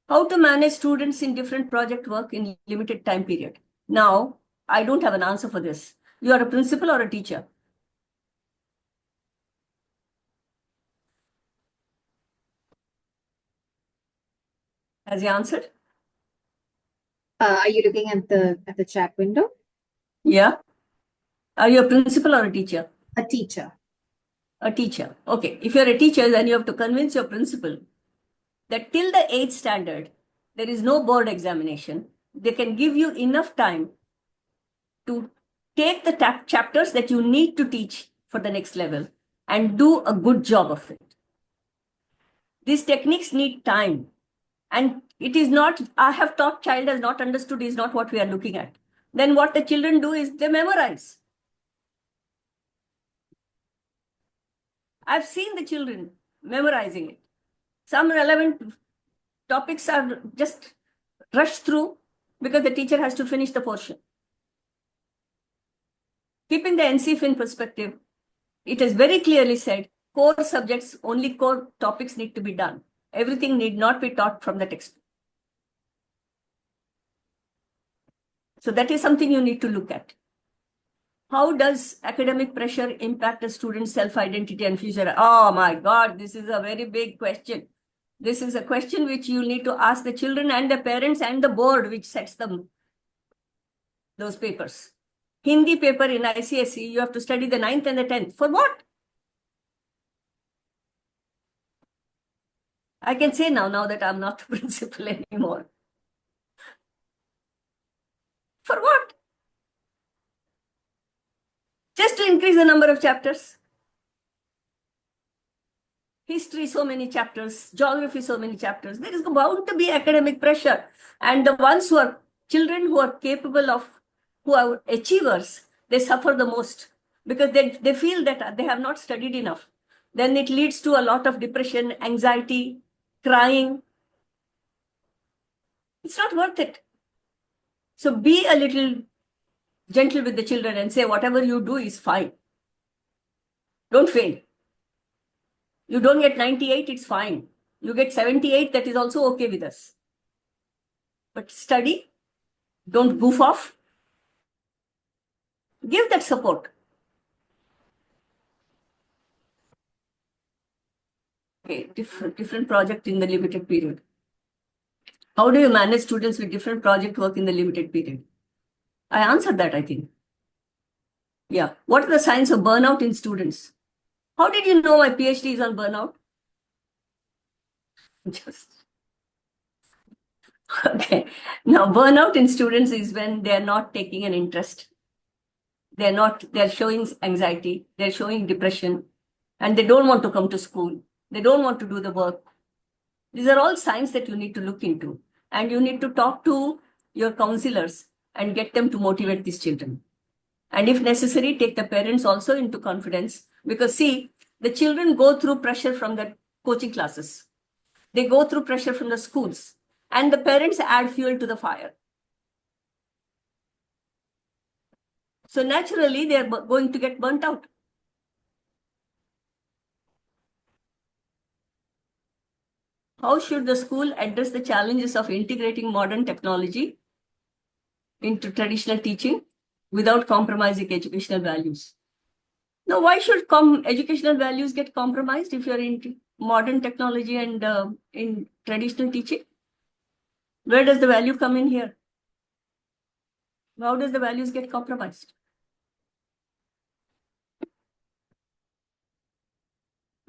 How to manage students in different project work in limited time period. Now, I don't have an answer for this. You are a principal or a teacher? Has he answered? Are you looking at the chat window? Yeah. Are you a principal or a teacher? A teacher. A teacher. Okay. If you're a teacher, then you have to convince your principal that till the 8th standard, there is no board examination. They can give you enough time to take the chapters that you need to teach for the next level and do a good job of it. These techniques need time. And it is not, I have taught child has not understood is not what we are looking at. Then what the children do is they memorize. I've seen the children memorizing it. Some relevant topics are just rushed through because the teacher has to finish the portion. Keeping the NCF in perspective, it is very clearly said, core subjects, only core topics need to be done. Everything need not be taught from the text. So that is something you need to look at. How does academic pressure impact a student's self-identity and future? Oh my God, this is a very big question. This is a question which you need to ask the children and the parents and the board which sets them those papers. Hindi paper in ICSE, you have to study the 9th and the 10th. For what? I can say now that I'm not the principal anymore. For what? Just to increase the number of chapters. History, so many chapters. Geography, so many chapters. There is bound to be academic pressure. And the ones who are children who are capable of, who are achievers, they suffer the most because they feel that they have not studied enough. Then it leads to a lot of depression, anxiety, crying. It's not worth it. So be a little gentle with the children and say, whatever you do is fine. Don't fail. You don't get 98, it's fine. You get 78, that is also okay with us. But study, don't goof off. Give that support. Okay, different project in the limited period. How do you manage students with different project work in the limited period? I answered that, I think. Yeah. What are the signs of burnout in students? How did you know my PhD is on burnout? Okay. Now, burnout in students is when they're not taking an interest. They're showing anxiety, they're showing depression, and they don't want to come to school. They don't want to do the work. These are all signs that you need to look into. And you need to talk to your counselors and get them to motivate these children. And if necessary, take the parents also into confidence. Because see, the children go through pressure from the coaching classes. They go through pressure from the schools. And the parents add fuel to the fire. So naturally, they are going to get burnt out. How should the school address the challenges of integrating modern technology into traditional teaching without compromising educational values? Now, why should educational values get compromised if you're in modern technology and in traditional teaching? Where does the value come in here? How does the values get compromised?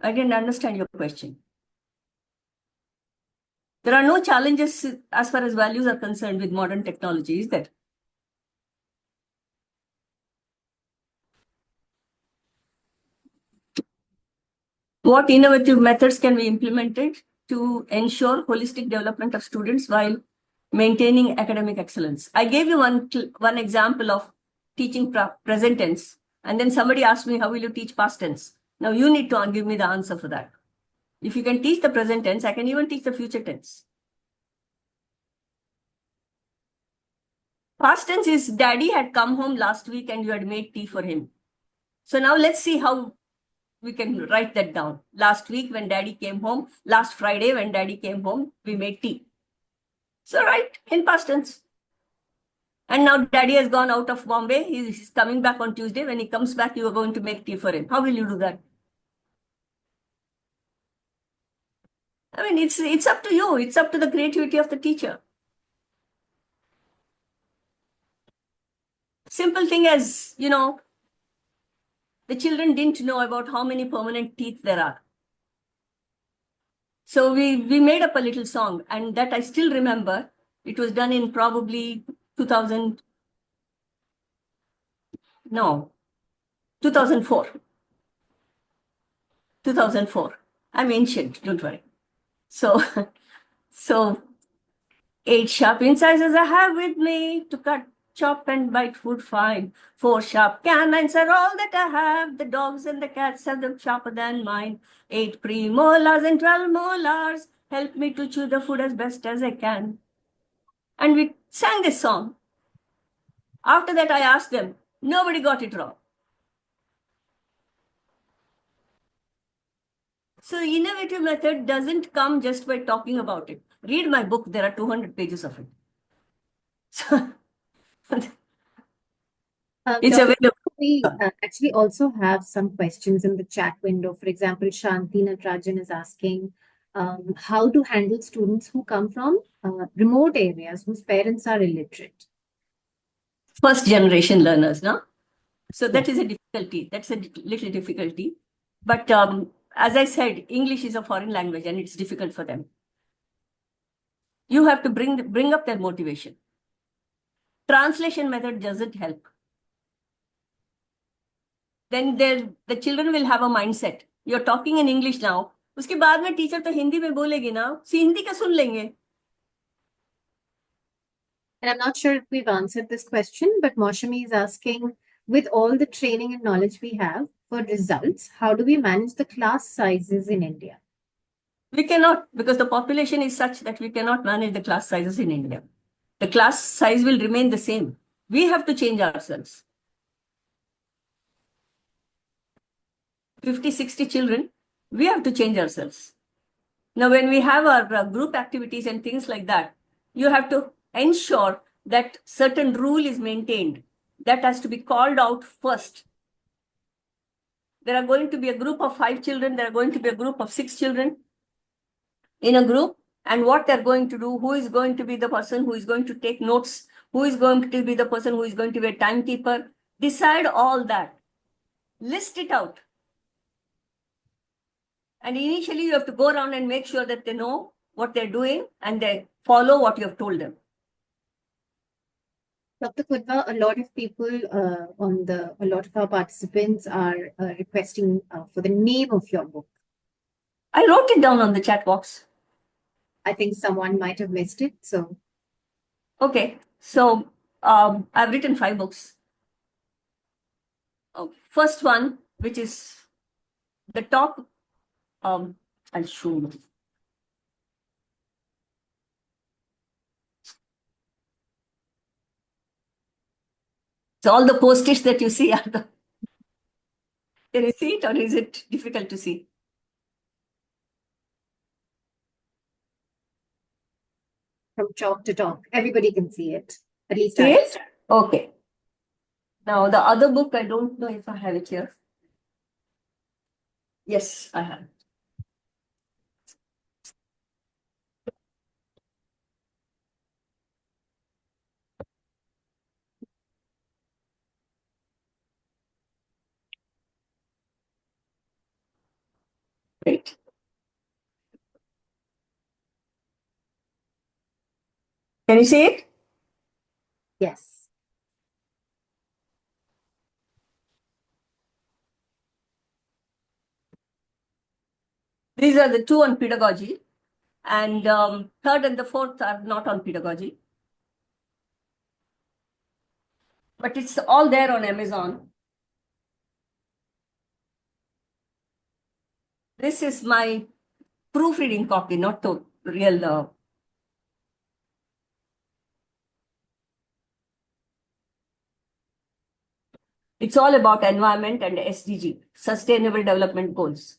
I didn't understand your question. There are no challenges as far as values are concerned with modern technology, is there? What innovative methods can be implemented to ensure holistic development of students while maintaining academic excellence? I gave you one example of teaching present tense. And then somebody asked me, how will you teach past tense? Now you need to give me the answer for that. If you can teach the present tense, I can even teach the future tense. Past tense is daddy had come home last week and you had made tea for him. So now let's see how we can write that down. Last week when daddy came home, last Friday when daddy came home, we made tea. So write in past tense. And now daddy has gone out of Bombay. He's coming back on Tuesday. When he comes back, you are going to make tea for him. How will you do that? I mean, it's up to you. It's up to the creativity of the teacher. Simple thing as, the children didn't know about how many permanent teeth there are. So we made up a little song, and that I still remember. It was done in probably 2004. 2004. I'm ancient, don't worry. So 8 sharp incisors I have with me to cut, chop, and bite food fine. 4 sharp canines are all that I have. The dogs and the cats have them sharper than mine. 8 premolars and 12 molars help me to chew the food as best as I can. And we sang this song. After that, I asked them. Nobody got it wrong. So innovative method doesn't come just by talking about it. Read my book. There are 200 pages of it. So it's Dr. available. We actually also have some questions in the chat window. For example, Shanti Natarajan is asking how to handle students who come from remote areas whose parents are illiterate. First generation learners, no? So that is a difficulty. That's a little difficulty. But as I said, English is a foreign language and it's difficult for them. You have to bring up their motivation. Translation method doesn't help. Then the children will have a mindset. You're talking in English now. उसके बाद में teacher तो हिंदी में बोलेगी ना, हिंदी का सुन लेंगे. And I'm not sure if we've answered this question, but Moshami is asking, with all the training and knowledge we have for results, how do we manage the class sizes in India? We cannot, because the population is such that we cannot manage the class sizes in India. The class size will remain the same. We have to change ourselves. 50, 60 children, we have to change ourselves. Now, when we have our group activities and things like that, you have to ensure that certain rule is maintained. That has to be called out first. There are going to be a group of 5 children. There are going to be a group of 6 children in a group. And what they're going to do, who is going to be the person who is going to take notes, who is going to be the person who is going to be a timekeeper. Decide all that. List it out. And initially, you have to go around and make sure that they know what they're doing and they follow what you have told them. Dr. Kudva, a lot of people a lot of our participants are requesting for the name of your book. I wrote it down on the chat box. I think someone might have missed it. So, okay. So I've written 5 books. First one, which is the top. I'll show you. So all the post-its that you see are the. Can you see it, or is it difficult to see? From chalk to talk, everybody can see it. At least See I it? Okay. Now the other book, I don't know if I have it here. Yes, I have. Great. Can you see it? Yes. These are the 2 on pedagogy, and 3rd and the 4th are not on pedagogy. but it's all there on Amazon. This is my proofreading copy, not the real. It's all about environment and SDG, Sustainable Development Goals.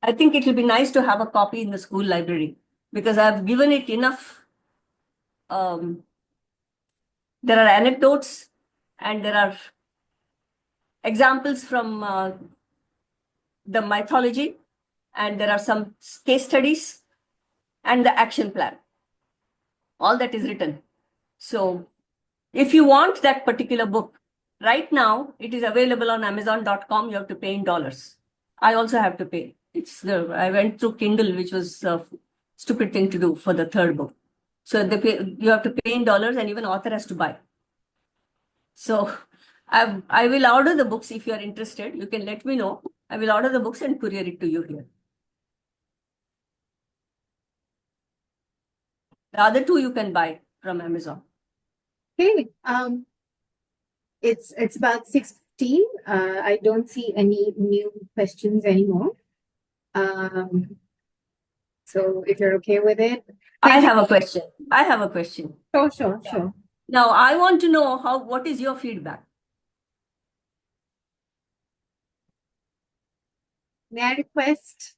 I think it will be nice to have a copy in the school library because I've given it enough. There are anecdotes and there are examples from the mythology, and there are some case studies and the action plan. All that is written. So if you want that particular book, right now it is available on Amazon.com. You have to pay in dollars. I also have to pay. I went through Kindle, which was a stupid thing to do for the third book. So you have to pay in dollars, and even author has to buy. So I will order the books if you are interested. You can let me know. I will order the books and courier it to you here. The other two you can buy from Amazon. Okay. It's about 6:15. I don't see any new questions anymore. So if you're okay with it. I have a question. Sure. Now I want to know what is your feedback? May I request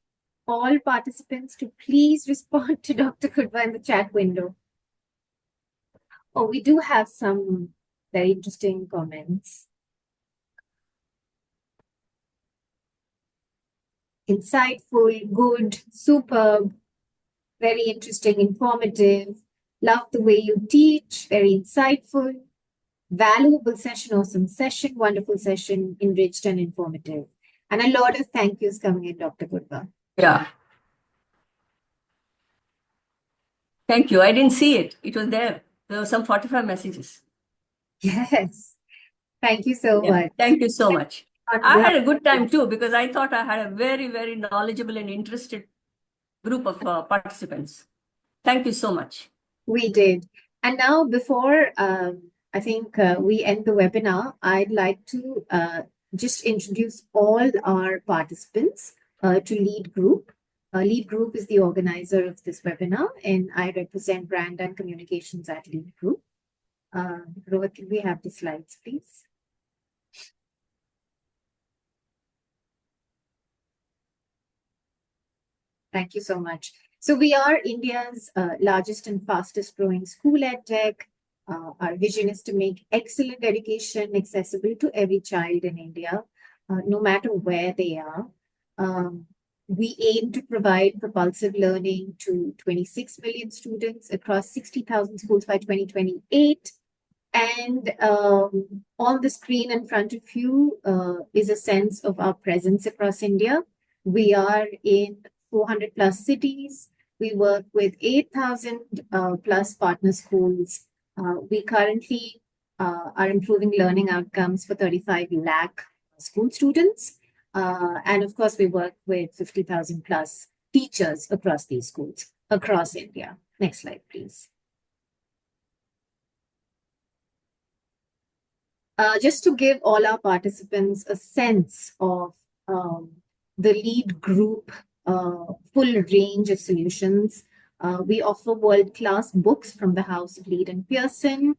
all participants to please respond to Dr. Kudva in the chat window. Oh, we do have some very interesting comments. Insightful, good, superb, very interesting, informative. Love the way you teach, very insightful. Valuable session, awesome session, wonderful session, enriched and informative. And a lot of thank yous coming in, Dr. Kudva. Yeah. Thank you. I didn't see it. It was there. There were some 45 messages. Yes. Thank you so much. Thank you so much. I had a good time too because I thought I had a very, very knowledgeable and interested group of participants. Thank you so much. We did. And now before I think we end the webinar, I'd like to just introduce all our participants to Lead Group. Lead Group is the organizer of this webinar, and I represent brand and communications at Lead Group. Rohit, can we have the slides, please? Thank you so much. So we are India's largest and fastest growing school edtech. Our vision is to make excellent education accessible to every child in India, no matter where they are. We aim to provide propulsive learning to 26 million students across 60,000 schools by 2028. And on the screen in front of you is a sense of our presence across India. We are in 400 plus cities. We work with 8,000 plus partner schools. We currently are improving learning outcomes for 35 lakh school students. And of course, we work with 50,000 plus teachers across these schools, across India. Next slide, please. Just to give all our participants a sense of the Lead Group full range of solutions. We offer world-class books from the House of Lead and Pearson.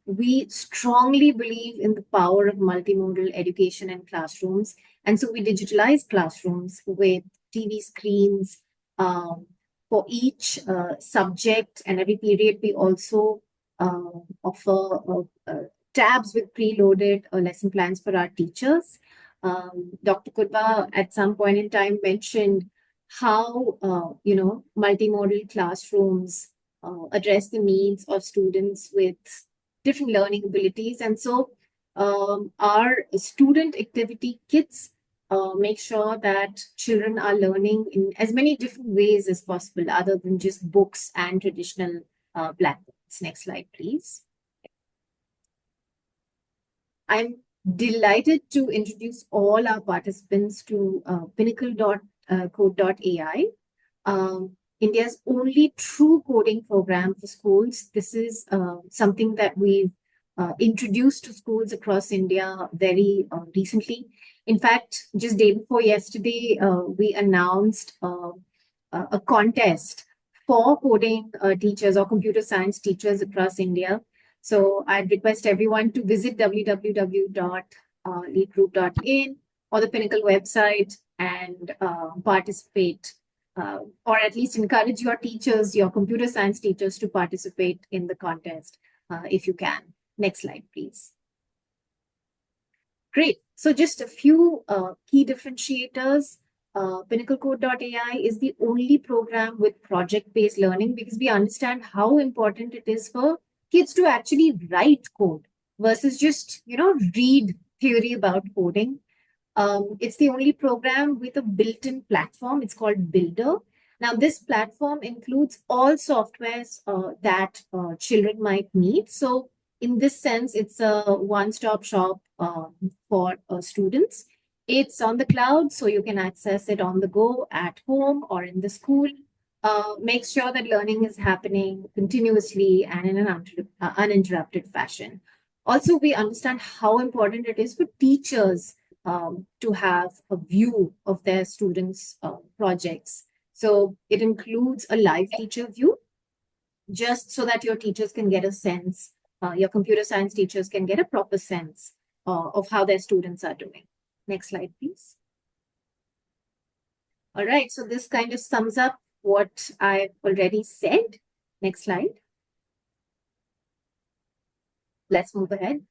We strongly believe in the power of multimodal education in classrooms. And so we digitalize classrooms with TV screens for each subject, and every period we also offer tabs with preloaded lesson plans for our teachers. Dr. Kudva at some point in time mentioned how multimodal classrooms address the needs of students with different learning abilities. And so our student activity kits make sure that children are learning in as many different ways as possible, other than just books and traditional blackboards. Next slide, please. I'm delighted to introduce all our participants to pinnacle.code.ai. India's only true coding program for schools. This is something that we've introduced to schools across India very recently. In fact, just day before yesterday, we announced a contest for coding teachers or computer science teachers across India. So I'd request everyone to visit www.leadgroup.in or the Pinnacle website and participate, or at least encourage your teachers, your computer science teachers, to participate in the contest if you can. Next slide, please. Great. So just a few key differentiators. PinnacleCode.ai is the only program with project-based learning because we understand how important it is for kids to actually write code versus just, read theory about coding. It's the only program with a built-in platform. It's called Builder. Now, this platform includes all softwares that children might need. So in this sense, it's a one-stop shop for students. It's on the cloud, so you can access it on the go, at home, or in the school. Make sure that learning is happening continuously and in an uninterrupted fashion. Also, we understand how important it is for teachers to have a view of their students' projects. So it includes a live teacher view, just so that your teachers can get a sense, your computer science teachers can get a proper sense of how their students are doing. Next slide, please. All right, so this kind of sums up what I've already said. Next slide. Let's move ahead.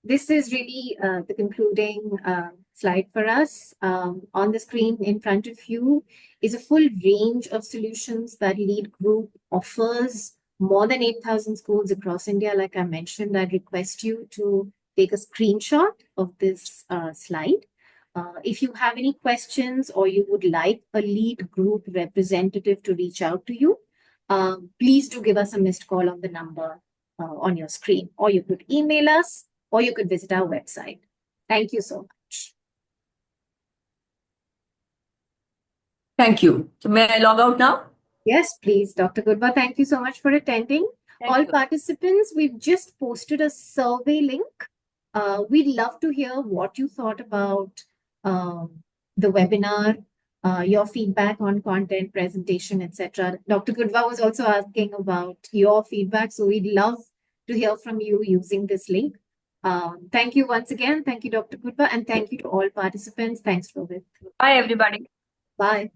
This is really the concluding slide for us. On the screen in front of you is a full range of solutions that Lead Group offers. More than 8,000 schools across India. Like I mentioned, I request you to take a screenshot of this slide. If you have any questions or you would like a Lead Group representative to reach out to you, please do give us a missed call on the number on your screen, or you could email us, or you could visit our website. Thank you so much. Thank you. So may I log out now? Yes, please, Dr. Kudva. Thank you so much for attending. All participants, we've just posted a survey link. We'd love to hear what you thought about the webinar, your feedback on content, presentation, etc. Dr. Kudva was also asking about your feedback, so we'd love to hear from you using this link. Thank you once again. Thank you, Dr. Kudva, and thank you to all participants. Thanks, Rohit. Bye, everybody. Bye.